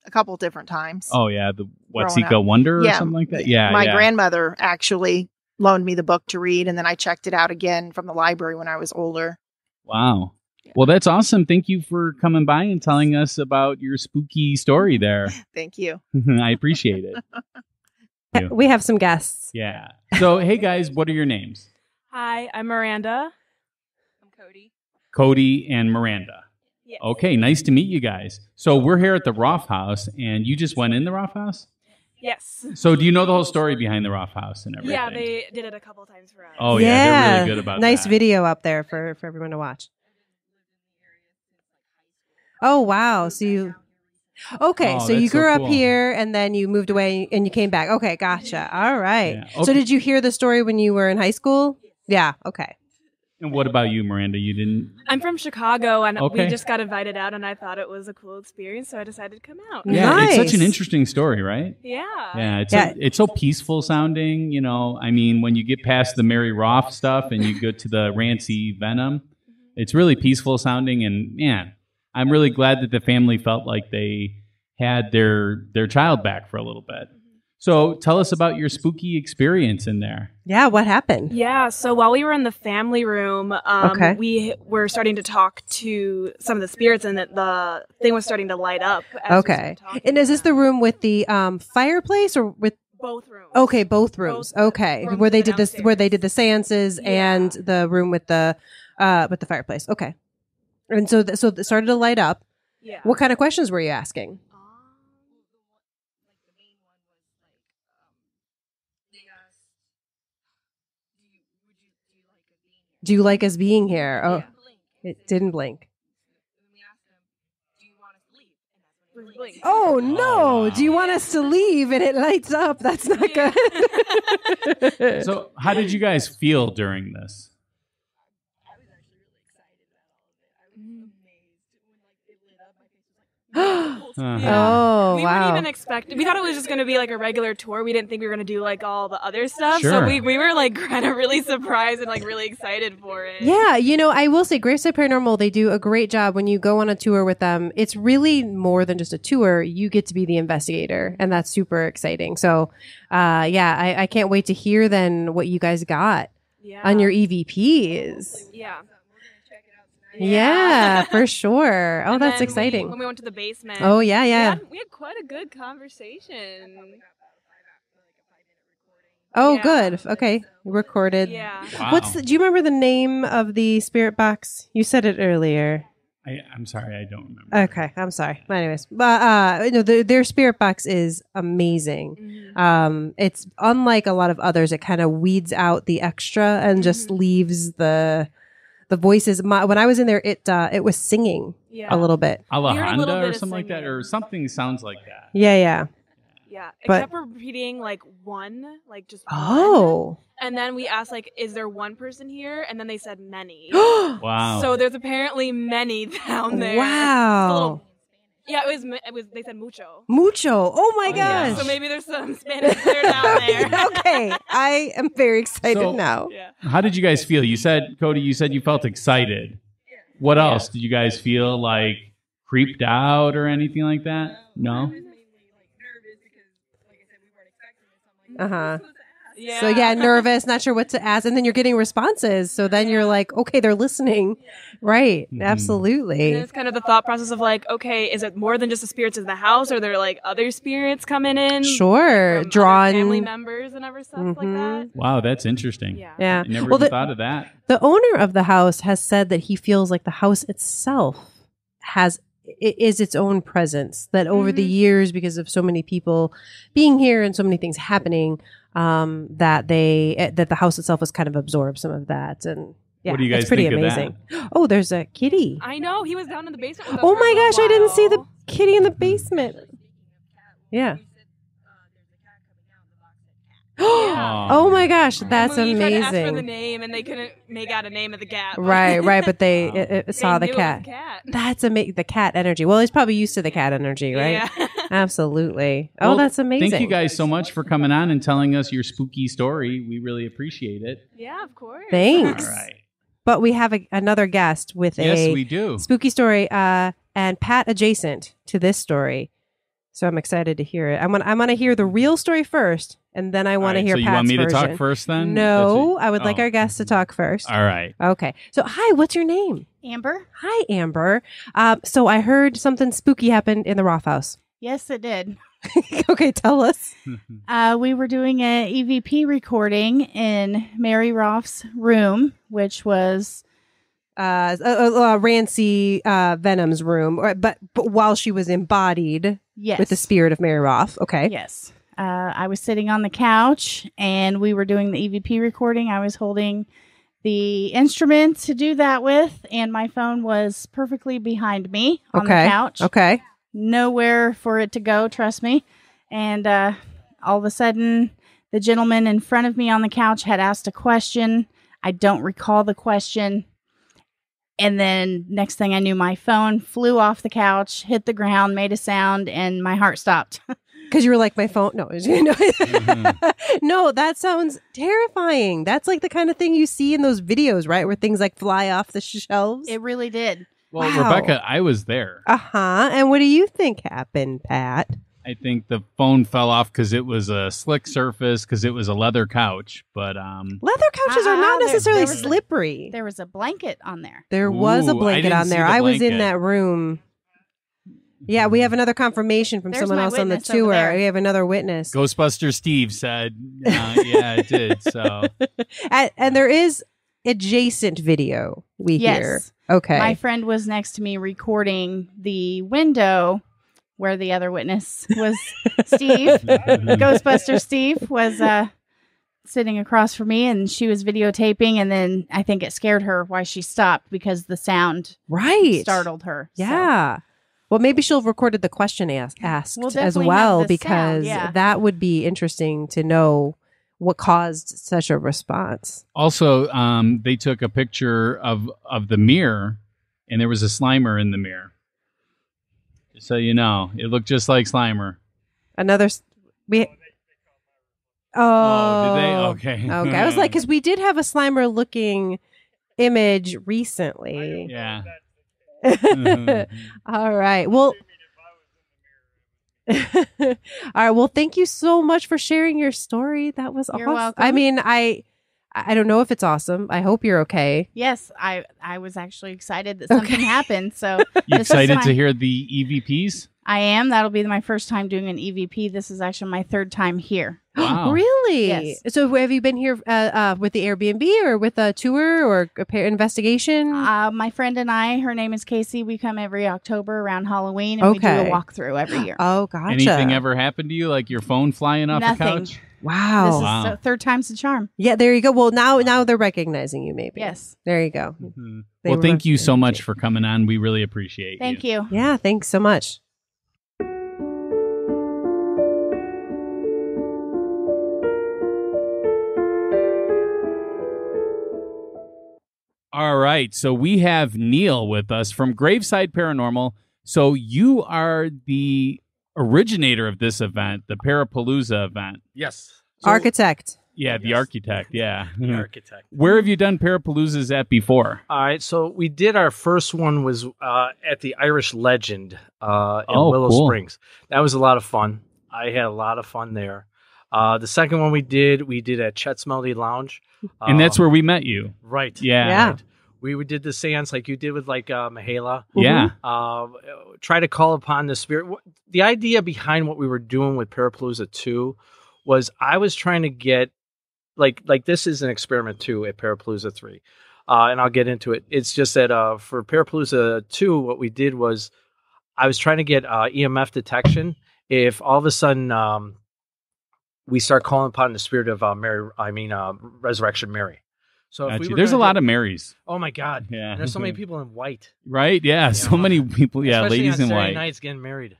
a couple different times. Oh, yeah. The Watsika Wonder or something like that? Yeah. My grandmother actually loaned me the book to read, and then I checked it out again from the library when I was older. Wow. Yeah. Well, that's awesome. Thank you for coming by and telling us about your spooky story there. Thank you. I appreciate it. We have some guests. Yeah. So, hey, guys, what are your names? Hi, I'm Miranda. I'm Cody. Cody and Miranda. Yes. Okay, nice to meet you guys. So we're here at the Roth House, and you just went in the Roth House? Yes. So do you know the whole story behind the Roth House and everything? Yeah, they did it a couple times for us. Oh, yeah, they're really good about nice that. video up there for everyone to watch. Oh, wow. So you... Okay, so you grew up here, and then you moved away, and you came back. Okay, gotcha. All right. Yeah. Okay. So did you hear the story when you were in high school? Yeah, okay. And what about you, Miranda? You didn't? I'm from Chicago, and we just got invited out, and I thought it was a cool experience, so I decided to come out. Yeah, nice. It's such an interesting story, right? Yeah. Yeah, it's so peaceful sounding, I mean, when you get past the Mary Roth stuff and you go to the Rancy Venom, it's really peaceful sounding, and man, I'm really glad that the family felt like they had their child back for a little bit. So tell us about your spooky experience in there. Yeah, what happened? Yeah, so while we were in the family room, we were starting to talk to some of the spirits, and the thing was starting to light up. Okay. And is this the room with the fireplace, or with both rooms? Okay, both rooms. Okay, where they did this, where they did the seances, and the room with the fireplace. Okay. And so so it started to light up. Yeah. What kind of questions were you asking? Do you like us being here? Oh, it didn't blink. Oh, no. Do you want us to leave? And it lights up. That's not good. So how did you guys feel during this? Oh, we wow. weren't even expecting. We thought it was just going to be like a regular tour. We didn't think we were going to do like all the other stuff. Sure. So we were like kind of really surprised and like really excited for it. Yeah, I will say Graveside Paranormal, they do a great job when you go on a tour with them. It's really more than just a tour. You get to be the investigator, and that's super exciting. So, I can't wait to hear then what you guys got on your EVPs. Yeah. Yeah, for sure. Oh, that's exciting. When we went to the basement. Oh, yeah. We had quite a good conversation. Oh, good. Okay. Recorded. Yeah. Wow. Do you remember the name of the spirit box? You said it earlier. I'm sorry, I don't remember. Okay, I'm sorry. Anyways, but their spirit box is amazing. Mm-hmm. It's unlike a lot of others. It kind of weeds out the extra and just leaves the voices. When I was in there, it was singing a little bit. Alejandra or something like that, or something sounds like that. Yeah. Yeah, it kept repeating like one, like just oh. one. And then we asked like, is there one person here? And then they said many. Wow. So there's apparently many down there. Wow. Yeah, it was. They said mucho. Mucho. Oh my gosh. So maybe there's some Spanish there down there. Okay, I am very excited now. Yeah. How did you guys feel? You said, Cody, you felt excited. What else? Did you guys feel like creeped out or anything like that? No? So yeah, nervous, not sure what to ask. And then you're getting responses. So then you're like, okay, they're listening. Right. Absolutely. And it's kind of the thought process of like, okay, is it more than just the spirits in the house? Or are there like other spirits coming in? Sure. From Drawn family members and other stuff like that. Wow, that's interesting. Yeah. I never even thought of that. The owner of the house has said that he feels like the house itself is its own presence, that over the years, because of so many people being here and so many things happening, that the house itself has kind of absorbed some of that. And yeah, what do you guys it's pretty think amazing. of that? Oh, there's a kitty. I know. He was down in the basement with us Oh for my a little gosh, I didn't see the while. kitty in the basement. Yeah. Oh my gosh, that's We tried to ask for the amazing. name, and they couldn't make out a name of the cat. Right, but they They saw the knew it was cat. a cat. That's amazing. The cat energy. Well, he's probably used to the cat energy, right? Yeah. Absolutely. Well, Oh, that's amazing. Thank you guys so much for coming on and telling us your spooky story. We really appreciate it. Yeah, of course. Thanks. All right. But we have another guest with Yes, a we do. spooky story, and Pat adjacent to this story. So I'm excited to hear it. I want to hear the real story first, and then I want to hear so Pat's you want me to version. talk first then? No, That's it. I would like Oh. our guest to talk first. All right. Okay. So, hi, what's your name? Amber? Hi, Amber. So I heard something spooky happened in the Roth House. Yes, it did. Okay, tell us. We were doing an EVP recording in Mary Roff's room, which was Rancy Venom's room, but while she was embodied yes, with the spirit of Mary Roth. Okay. Yes. I was sitting on the couch and we were doing the EVP recording. I was holding the instrument to do that with, and my phone was perfectly behind me on the couch. Okay. Nowhere for it to go, trust me. And all of a sudden, the gentleman in front of me on the couch had asked a question. I don't recall the question. And then next thing I knew, my phone flew off the couch, hit the ground, made a sound, and my heart stopped. Because you were like, my phone. No, no, that sounds terrifying. That's like the kind of thing you see in those videos, right? Where things like fly off the shelves. It really did. Well, Wow. Rebecca, I was there. And what do you think happened, Pat? I think the phone fell off because it was a slick surface, because it was a leather couch. But Leather couches are not necessarily there was slippery. There was a blanket on there. There was a Ooh, I blanket didn't on see there. the I was in blanket. that room. Yeah, we have another confirmation from There's someone my else on the witness over tour. there. We have another witness. Ghostbuster Steve said, yeah, it did. So And there is adjacent video we hear. Yes. Okay. My friend was next to me recording the window where the other witness was Steve. Ghostbuster Steve was sitting across from me, and she was videotaping, and then I think it scared her why she stopped because the sound startled her. So. Yeah. Well, maybe she'll have recorded the question asked We'll as definitely well, have the because sound, yeah. that would be interesting to know what caused such a response. also, they took a picture of the mirror, and there was a Slimer in the mirror. Just so you know, it looked just like Slimer. Did they? Okay. Okay. I was like, because we did have a Slimer looking image recently. Yeah. All right. Well, all right. Well, thank you so much for sharing your story. That was You're awesome. welcome. I mean, I don't know if it's awesome. I hope you're okay. Yes, I was actually excited that something happened. So You this is excited to hear the EVPs? I am. That'll be my first time doing an EVP. This is actually my third time here. Wow. Really? Yes. So have you been here with the Airbnb or with a tour or a investigation? My friend and I, her name is Casey. We come every October around Halloween, and we do a walkthrough every year. Oh, gotcha. Anything ever happened to you, like your phone flying off Nothing. the couch? Wow. This is Wow. third time's the charm. Yeah, there you go. Well, now they're recognizing you, maybe. Yes. There you go. Mhm. They Well, were thank you so recognizing much for coming on. We really appreciate Thank you. Yeah, thanks so much. All right. So we have Neil with us from Graveside Paranormal. So you are the originator of this event, the Parapalooza event. Yes. Architect. Yeah, the architect. Yeah. The architect. Where have you done Parapaloozas at before? All right, so we did our first one was at the Irish Legend in Oh, Willow cool. Springs. That was a lot of fun. I had a lot of fun there. The second one we did at Chet's Melody Lounge. And that's where we met you. Right. Yeah. Right. We did the seance like you did with like Mahala. Yeah. Try to call upon the spirit. The idea behind what we were doing with Parapalooza 2 was I was trying to get like this is an experiment too at Parapalooza 3. And I'll get into it. It's just that for Parapalooza 2, what we did was I was trying to get EMF detection. If all of a sudden we start calling upon the spirit of Resurrection Mary. So if there's a lot of Marys. Oh my God! Yeah, and there's so many people in white. Right? Yeah, so many people. Yeah, ladies on in Saturday white. Nights getting married.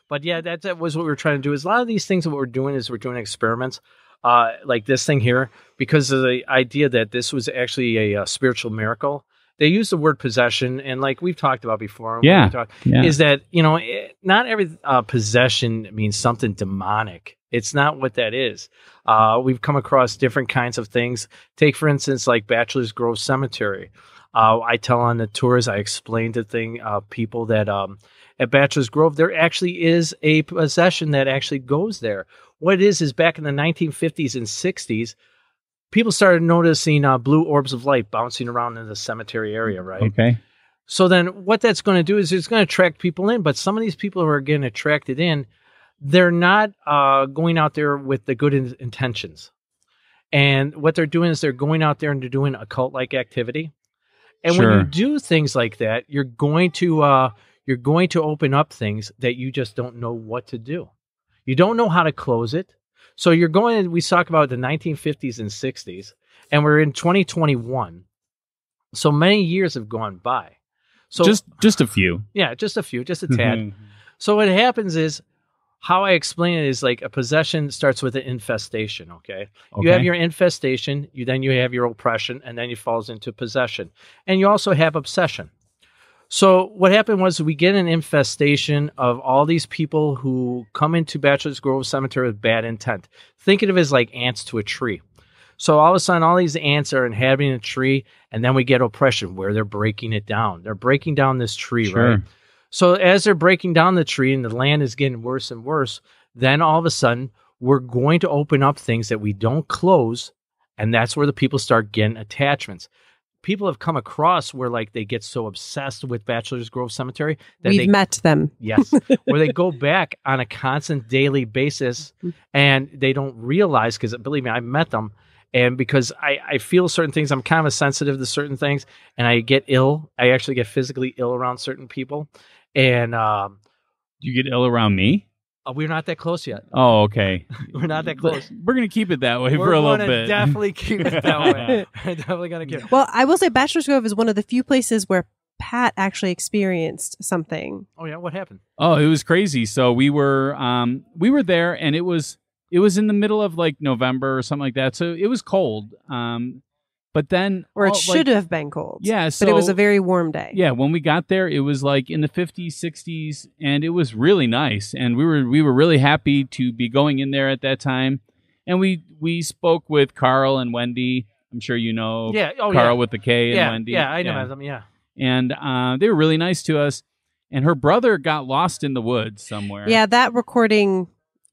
But yeah, that was what we were trying to do. Is a lot of these things that we're doing is we're doing experiments, like this thing here, because of the idea that this was actually a spiritual miracle. They use the word possession, and like we've talked about before, is that not every possession means something demonic. It's not what that is. We've come across different kinds of things. Take, for instance, like Bachelor's Grove Cemetery. I tell on the tours, I explain to people that at Bachelor's Grove, there actually is a possession that actually goes there. What it is back in the 1950s and 60s, people started noticing blue orbs of light bouncing around in the cemetery area, right? Okay. So then what that's going to do is it's going to attract people in, but some of these people who are getting attracted in, they're not going out there with the good intentions. And what they're doing is they're going out there and they're doing occult-like activity. And when you do things like that, you're going to open up things that you just don't know what to do. You don't know how to close it. So we talk about the 1950s and 60s, and we're in 2021. So many years have gone by. So just a few. Yeah, just a few, just a tad. So what happens is, how I explain it is like a possession starts with an infestation, okay? You have your infestation, then you have your oppression, and then it falls into possession. And you also have obsession. So what happened was we get an infestation of all these people who come into Bachelor's Grove Cemetery with bad intent. Think of it as like ants to a tree. So all of a sudden, all these ants are inhabiting a tree, and then we get oppression where they're breaking it down. They're breaking down this tree, right? So as they're breaking down the tree and the land is getting worse and worse, then all of a sudden, we're going to open up things that we don't close, and that's where the people start getting attachments. People have come across where like they get so obsessed with Bachelor's Grove Cemetery that we've met them. Yes, where they go back on a constant daily basis, and they don't realize, because believe me, I've met them, and because I feel certain things, I'm kind of sensitive to certain things, and I get ill. I actually get physically ill around certain people, and you get ill around me. We're not that close yet. Oh, okay. We're not that close. We're going to keep it that way for a little bit. We're definitely keep it that way. We're definitely going to keep it. Well, I will say Bachelor's Grove is one of the few places where Pat actually experienced something. Oh, yeah? What happened? Oh, it was crazy. So we were there, and it was in the middle of like November or something like that. So it was cold. But then... Or it should have been cold. Yeah. So, but it was a very warm day. Yeah. When we got there, it was like in the 50s, 60s, and it was really nice. And we were really happy to be going in there at that time. And we spoke with Carl and Wendy. I'm sure you know Carl with the K and Wendy. Yeah, I know them, yeah. And they were really nice to us. And her brother got lost in the woods somewhere. Yeah, that recording...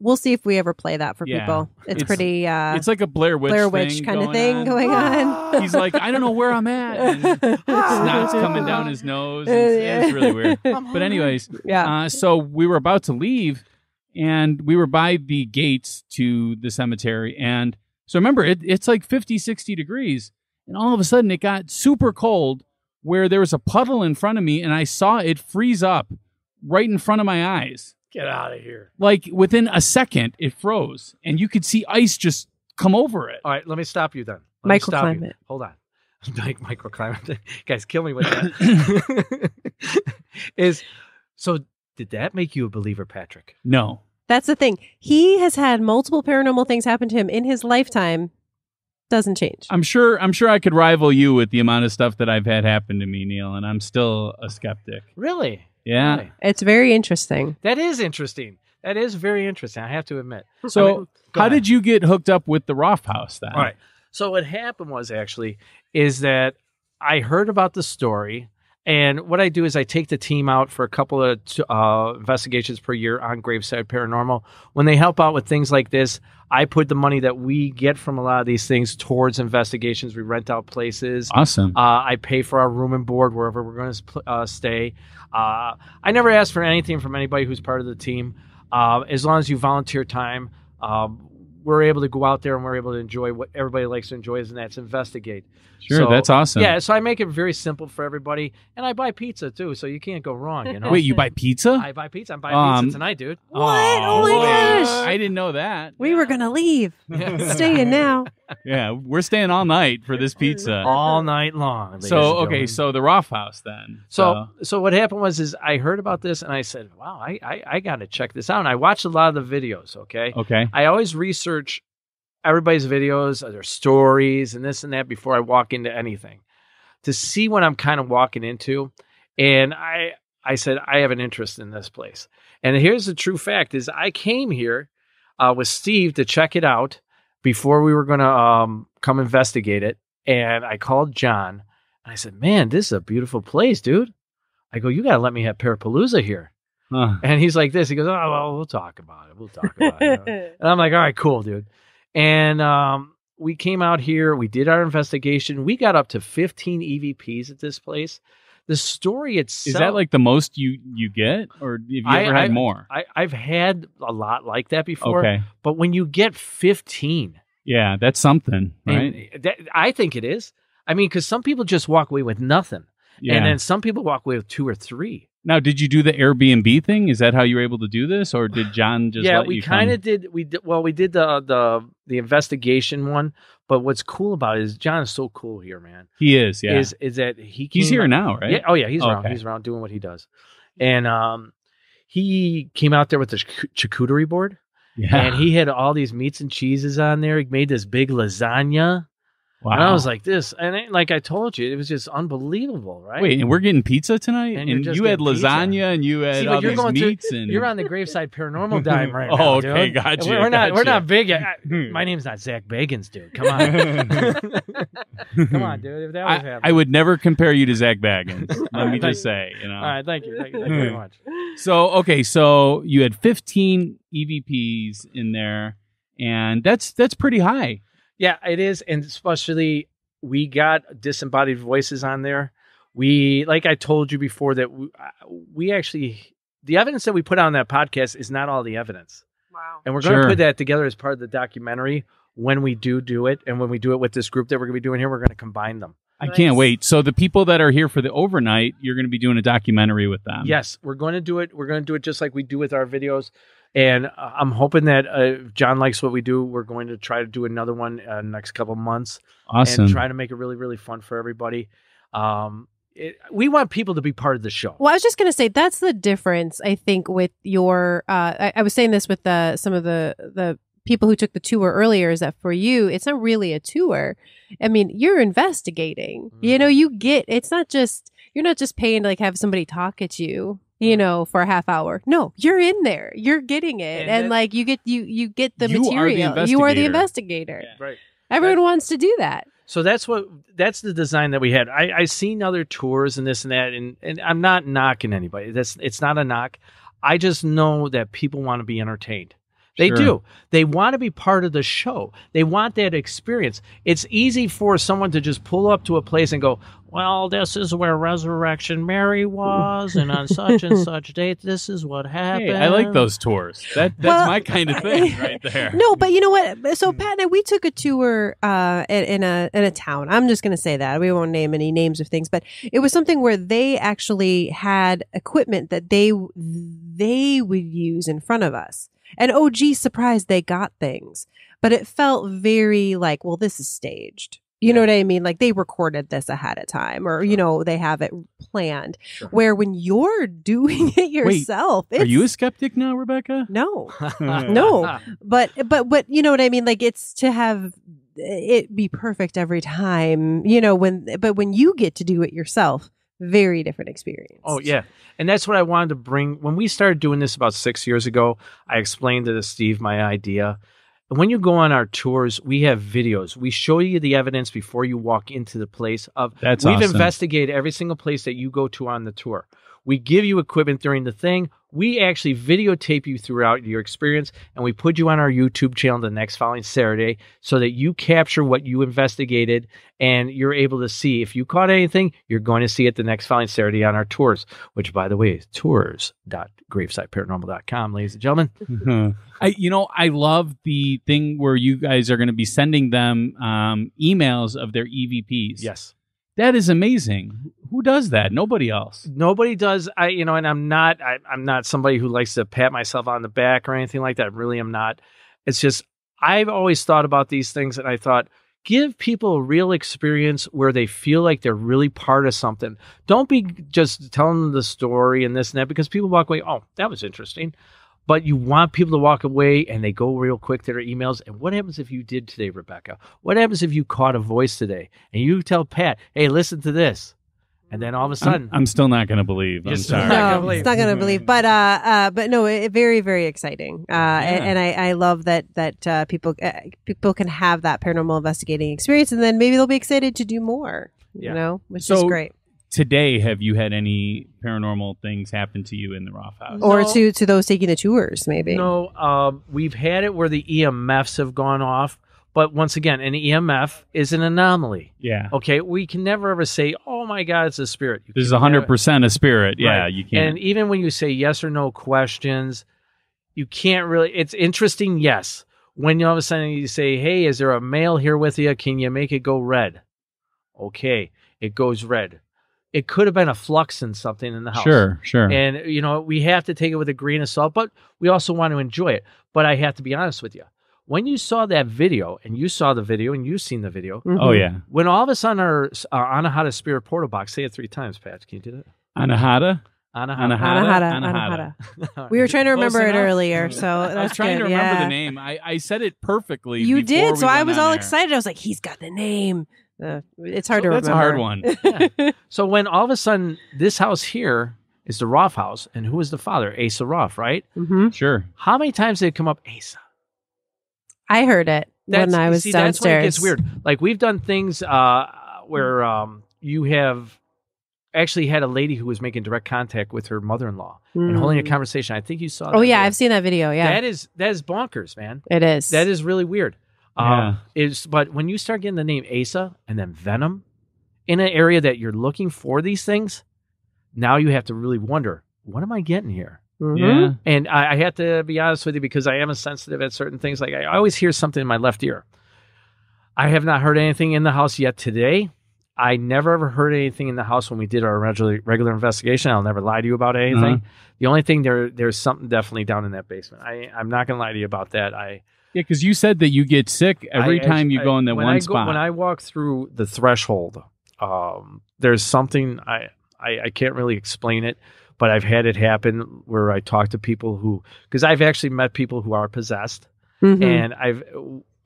We'll see if we ever play that for people. It's pretty... it's like a Blair Witch kind of thing going on. He's like, I don't know where I'm at. And snot's coming down his nose. It's really weird. But anyways, so we were about to leave, and we were by the gates to the cemetery. And so remember, it's like 50, 60 degrees. And all of a sudden, it got super cold where there was a puddle in front of me, and I saw it freeze up right in front of my eyes. Get out of here. Like within a second, it froze, and you could see ice just come over it. All right, let me stop you then. Microclimate. Hold on. Microclimate. Guys, kill me with that. So did that make you a believer, Patrick? No. That's the thing. He has had multiple paranormal things happen to him in his lifetime. Doesn't change. I'm sure I could rival you with the amount of stuff that I've had happen to me, Neil, and I'm still a skeptic. Really? Yeah. Really? It's very interesting. That is interesting. That is very interesting, I have to admit. So how did you get hooked up with the Roth House then? All right. So what happened was is that I heard about the story, And what I do is I take the team out for a couple of investigations per year on Graveside Paranormal. When they help out with things like this, I put the money that we get from a lot of these things towards investigations. We rent out places. Awesome. I pay for our room and board wherever we're going to stay. I never ask for anything from anybody who's part of the team. As long as you volunteer time, we're able to go out there and we're able to enjoy what everybody likes to enjoy, and that's investigate. Sure, so, that's awesome. Yeah, so I make it very simple for everybody, and I buy pizza too, so you can't go wrong. You know. Wait, you buy pizza? I buy pizza. I'm buying pizza tonight, dude. What? Oh my gosh! I didn't know that. We were gonna leave. Staying now. Yeah, we're staying all night for this pizza. All night long. So okay, so the Roth House then. So what happened was I heard about this and I said, wow, I got to check this out. And I watched a lot of the videos. Okay. I always research everybody's videos, their stories, and this and that before I walk into anything, to see what I'm kind of walking into. And I said, I have an interest in this place. And here's the true fact is I came here with Steve to check it out before we were going to come investigate it. And I called John and I said, man, this is a beautiful place, dude. I go, you got to let me have Parapalooza here. And he's like this. He goes, oh, well, we'll talk about it. We'll talk about it. And I'm like, all right, cool, dude. And we came out here. We did our investigation. We got up to 15 EVPs at this place. The story itself... Is that like the most you get? Or have you ever had more? I've had a lot like that before. Okay. But when you get 15... Yeah, that's something, right? I think it is. I mean, because some people just walk away with nothing. Yeah. And then some people walk away with 2 or 3. Now, did you do the Airbnb thing? Is that how you were able to do this, or did John just let you come? Yeah, we kind of did. We did the investigation one. But what's cool about it is John is so cool here, man. He is, yeah. Is that he's here now, right? Yeah. Oh yeah, he's around. He's around doing what he does. And he came out there with the charcuterie board. Yeah. And he had all these meats and cheeses on there. He made this big lasagna. Wow. And I was like this. And like I told you, it was just unbelievable, right? Wait, and we're getting pizza tonight? And you had lasagna pizza. And you had all these meats. You're on the Graveside Paranormal dime right now, okay, dude. Gotcha. We're not big yet. My name's not Zach Bagans, dude. Come on. Come on, dude. If that was happening. I would never compare you to Zach Bagans. Let me just say, All right, thank you. Thank you very much. So you had 15 EVPs in there, and that's pretty high. Yeah, it is, and especially we got disembodied voices on there. We, like I told you before, that we actually, the evidence that we put on that podcast is not all the evidence. Wow. And we're going to put that together as part of the documentary when we do it, and when we do it with this group that we're going to be doing here, we're going to combine them. I can't wait. So the people that are here for the overnight, you're going to be doing a documentary with them. Yes, we're going to do it. We're going to do it just like we do with our videos. And I'm hoping that if John likes what we do, we're going to try to do another one next couple months. Awesome. And try to make it really, really fun for everybody. We want people to be part of the show. Well, I was just going to say, that's the difference, I think, with your... I was saying this with some of the people who took the tour earlier, is that for you, it's not really a tour. I mean, you're investigating. Mm-hmm. You know, it's not just... You're not just paying to like have somebody talk at you, you know, for a half hour. No, you're in there. You're getting it. And like you get the material. You are the investigator. Yeah. Right. Everyone wants to do that. So that's the design that we had. I seen other tours and this and that, and I'm not knocking anybody. It's not a knock. I just know that people want to be entertained. They do. They want to be part of the show. They want that experience. It's easy for someone to just pull up to a place and go, well, this is where Resurrection Mary was, and on such and such date, this is what happened. Hey, I like those tours. That's my kind of thing right there. No, but you know what? So Pat and I, we took a tour in a town. I'm just going to say that. We won't name any names of things, but it was something where they actually had equipment that they would use in front of us. And oh, gee, surprised they got things. But it felt very like, well, this is staged. You know what I mean? Like they recorded this ahead of time, or, you know, they have it planned. Sure. Where when you're doing it yourself. Wait, are you a skeptic now, Rebecca? No, no. But you know what I mean? Like it's to have it be perfect every time, you know, when you get to do it yourself. Very different experience. Oh, yeah. And that's what I wanted to bring. When we started doing this about 6 years ago, I explained to Steve my idea. when you go on our tours, we have videos. We show you the evidence before you walk into the place. We've awesome. investigated every single place that you go to on the tour. We give you equipment during the thing. We actually videotape you throughout your experience, and we put you on our YouTube channel the next following Saturday so that you capture what you investigated, and you're able to see. If you caught anything, you're going to see it the next following Saturday on our tours, which, by the way, is tours.gravesideparanormal.com, ladies and gentlemen. I love the thing where you guys are going to be sending them emails of their EVPs. Yes. That is amazing. Who does that? Nobody else. Nobody does. And I'm not somebody who likes to pat myself on the back or anything like that. I really am not. It's just, I've always thought about these things, and I thought, give people a real experience where they feel like they're really part of something. Don't be just telling them the story and this and that, because people walk away, oh, that was interesting. But you want people to walk away and they go real quick to their emails. And what happens if you did today, Rebecca? What happens if you caught a voice today and you tell Pat, hey, listen to this? And then all of a sudden, I'm still not going to believe. I'm sorry. No, it's not going to believe. But no, very, very exciting. And I love that people can have that paranormal investigating experience, and then maybe they'll be excited to do more. You know, which is great. Today, have you had any paranormal things happen to you in the Roth House? Or to those taking the tours, maybe? No, we've had it where the EMFs have gone off. But once again, an EMF is an anomaly. Yeah. Okay, we can never ever say, oh my God, it's a spirit. This is 100% a spirit. Yeah, right. You can't. And even when you say yes or no questions, you can't really, it's interesting, yes. When all of a sudden you say, hey, is there a male here with you? Can you make it go red? Okay, it goes red. It could have been a flux in something in the house. Sure. And, we have to take it with a grain of salt, but we also want to enjoy it. But I have to be honest with you. When you saw that video, and you saw the video, and you've seen the video. Mm-hmm. Oh, yeah. When all of a sudden our Anahata Spirit Portal Box, say it 3 times, Pat. Can you do that? Anahata? Anahata. We were trying to remember it earlier, so that's I was trying to remember the name. I said it perfectly. You did, so I was all there. excited. I was like, he's got the name. It's hard to remember. That's a hard one. Yeah. So when all of a sudden this house here is the Roth house, and who is the father? Asa Roth, right? Mm-hmm. Sure. How many times did it come up, Asa? I heard it when I was downstairs. That's when it gets weird. Like, we've done things where you have actually had a lady who was making direct contact with her mother-in-law and holding a conversation. I think you saw that. Oh, yeah, I've seen that video, yeah. That is bonkers, man. It is. That is really weird. Yeah. But when you start getting the name Asa and then Venom in an area that you're looking for these things, now you have to really wonder, what am I getting here? Mm-hmm. Yeah. And I have to be honest with you, because I am sensitive at certain things. Like, I always hear something in my left ear. I have not heard anything in the house yet today. I never ever heard anything in the house when we did our regular investigation. I'll never lie to you about anything. Uh-huh. The only thing, there's something definitely down in that basement. I'm not going to lie to you about that. Yeah, because you said that you get sick every time you go in that one spot. When I walk through the threshold, there's something, I can't really explain it, but I've had it happen where I talk to people because I've actually met people who are possessed, and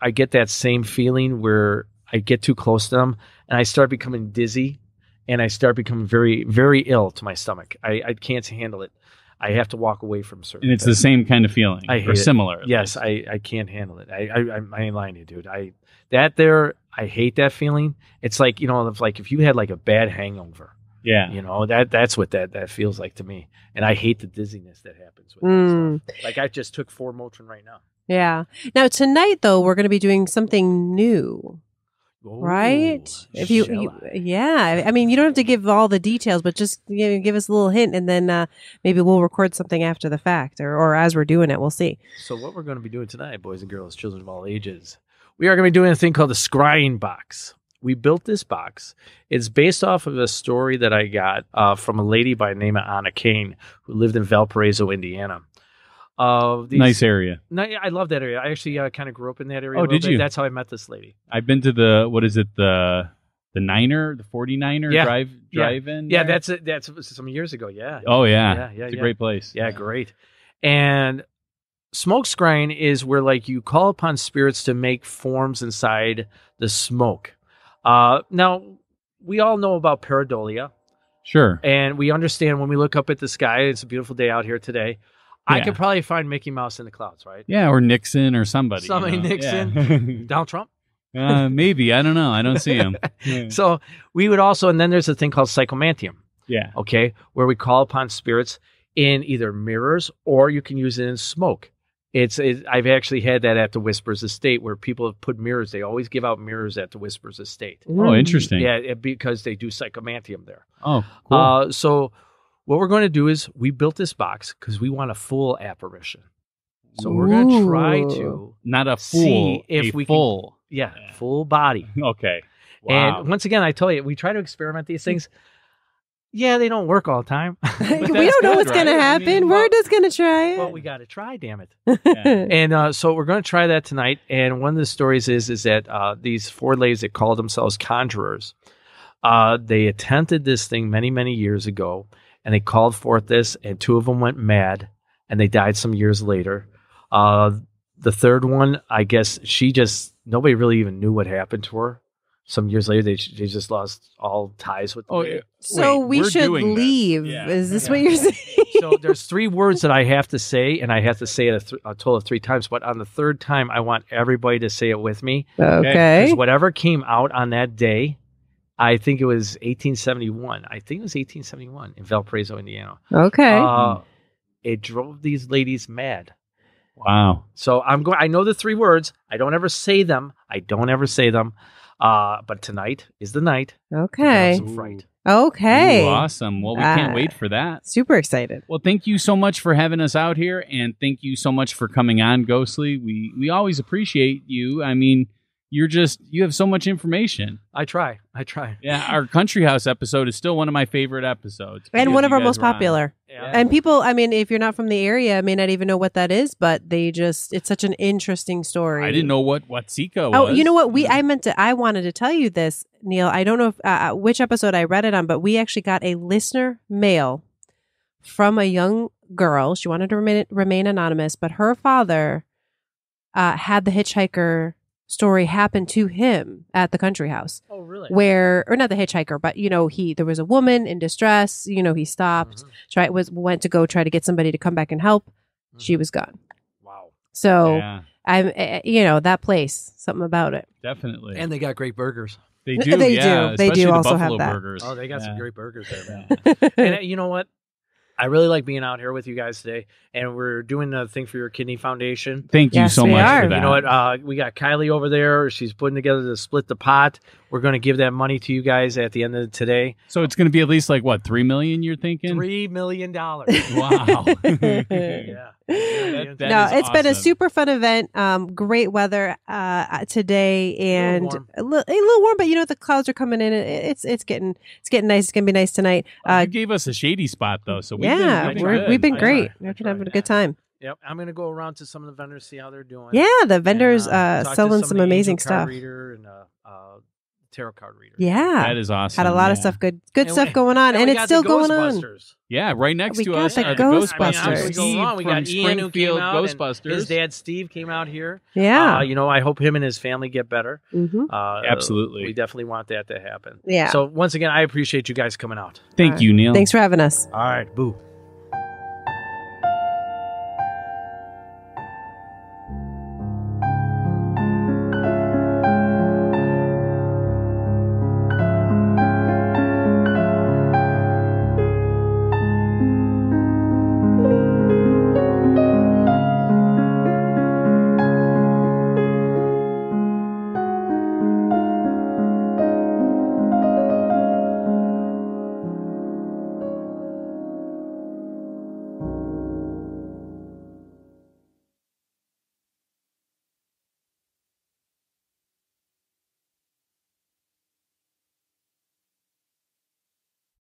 I get that same feeling where I get too close to them and I start becoming dizzy, and I start becoming very, very ill to my stomach. I can't handle it. I have to walk away from certain. And it's things. the same kind of feeling, or similar. Yes, I can't handle it. I ain't lying to you, dude. I hate that feeling. It's like, like if you had like a bad hangover. Yeah. That's what that feels like to me. And I hate the dizziness that happens with that stuff. Like, I just took 4 Motrin right now. Yeah. Now tonight, though, we're going to be doing something new. Oh, right? If yeah. I mean, you don't have to give all the details, but just give us a little hint, and then maybe we'll record something after the fact, or as we're doing it, we'll see. So what we're going to be doing tonight, boys and girls, children of all ages, we are going to be doing a thing called the Scrying Box. We built this box. It's based off of a story that I got from a lady by the name of Anna Kane, who lived in Valparaiso, Indiana. Nice area. I love that area. I actually kind of grew up in that area. Oh, did you? That's how I met this lady. I've been to the 49er drive-in. Yeah, that's some years ago. Yeah. Oh yeah. It's a great place. Yeah, great. And smoke scrying is where, like, you call upon spirits to make forms inside the smoke. Now, we all know about pareidolia. Sure. And we understand when we look up at the sky, it's a beautiful day out here today. I could probably find Mickey Mouse in the clouds, right? Yeah, or Nixon or somebody. Somebody Nixon. Donald Trump? Maybe. I don't know. I don't see him. So we would also, and then there's a thing called psychomantium. Yeah. Okay. Where we call upon spirits in either mirrors or you can use it in smoke. I've actually had that at the Whispers Estate where people have put mirrors. They always give out mirrors at the Whispers Estate. Oh, interesting. Yeah, because they do psychomantium there. Oh, cool. So what we're going to do is we built this box because we want a full apparition. So we're going to try to not a full, see if we full. Can, full body. Okay. Wow. And once again, I tell you, we try to experiment these things. Yeah, they don't work all the time. We don't know what's going to happen. We're just going to try it. Well, we got to try, damn it. And so we're going to try that tonight. And one of the stories is that these 4 ladies that called themselves conjurers, they attempted this thing many, many years ago. And they called forth this, and 2 of them went mad, and they died some years later. The third one, I guess, nobody really even knew what happened to her. Some years later, they just lost all ties with. So we should leave. Yeah. Is this what you're saying? So there's 3 words that I have to say, and I have to say it a total of 3 times. But on the 3rd time, I want everybody to say it with me. Okay. Because whatever came out on that day, I think it was 1871. I think it was 1871 in Valparaiso, Indiana. Okay. It drove these ladies mad. Wow. So I know the 3 words. I don't ever say them. But tonight is the night. Okay. Some fright. Okay. Ooh, awesome. Well, we can't wait for that. Super excited. Well, thank you so much for having us out here, and thank you so much for coming on, Ghostly. We always appreciate you. I mean, you have so much information. I try. Yeah, our Country House episode is still one of my favorite episodes. And one of our most popular. Yeah. And people, I mean, if you're not from the area, may not even know what that is, but it's such an interesting story. I didn't know what Watsika was. Oh, you know what? I wanted to tell you this, Neil. I don't know which episode I read it on, but we actually got a listener mail from a young girl. She wanted to remain anonymous, but her father had the hitchhiker story happened to him at the country house. Oh, really? Or not the hitchhiker, but there was a woman in distress. He stopped, went to go try to get somebody to come back and help. Mm-hmm. She was gone. Wow. So I'm, that place, something about it. Definitely. And they got great burgers. They do. They especially do the also Buffalo have that. burgers. Oh, they got some great burgers there, man. And you know what? I really like being out here with you guys today, and we're doing the thing for your kidney foundation. Thank you so much for that. You know what? We got Kylie over there. She's putting together to split the pot. We're going to give that money to you guys at the end of today. So it's going to be at least like what, $3 million? You're thinking $3 million. Wow. Yeah. It's been a super fun event. Great weather today, and a little warm, but the clouds are coming in. It's getting nice. It's gonna be nice tonight. You gave us a shady spot though, so we've been great. We've been having a good time. Yep, I'm gonna go around to some of the vendors, see how they're doing. Yeah, the vendors selling some amazing stuff. Reader and tarot card reader. Yeah, that is awesome. Had a lot of stuff, good stuff going on, and it's still going on. Yeah, right next to us, the Ghostbusters. We got Ian who came out. Ghostbusters. His dad Steve came out here. Yeah, I hope him and his family get better. Mm-hmm. Absolutely, we definitely want that to happen. Yeah. So once again, I appreciate you guys coming out. Thank you, Neil. Thanks for having us. All right, boo.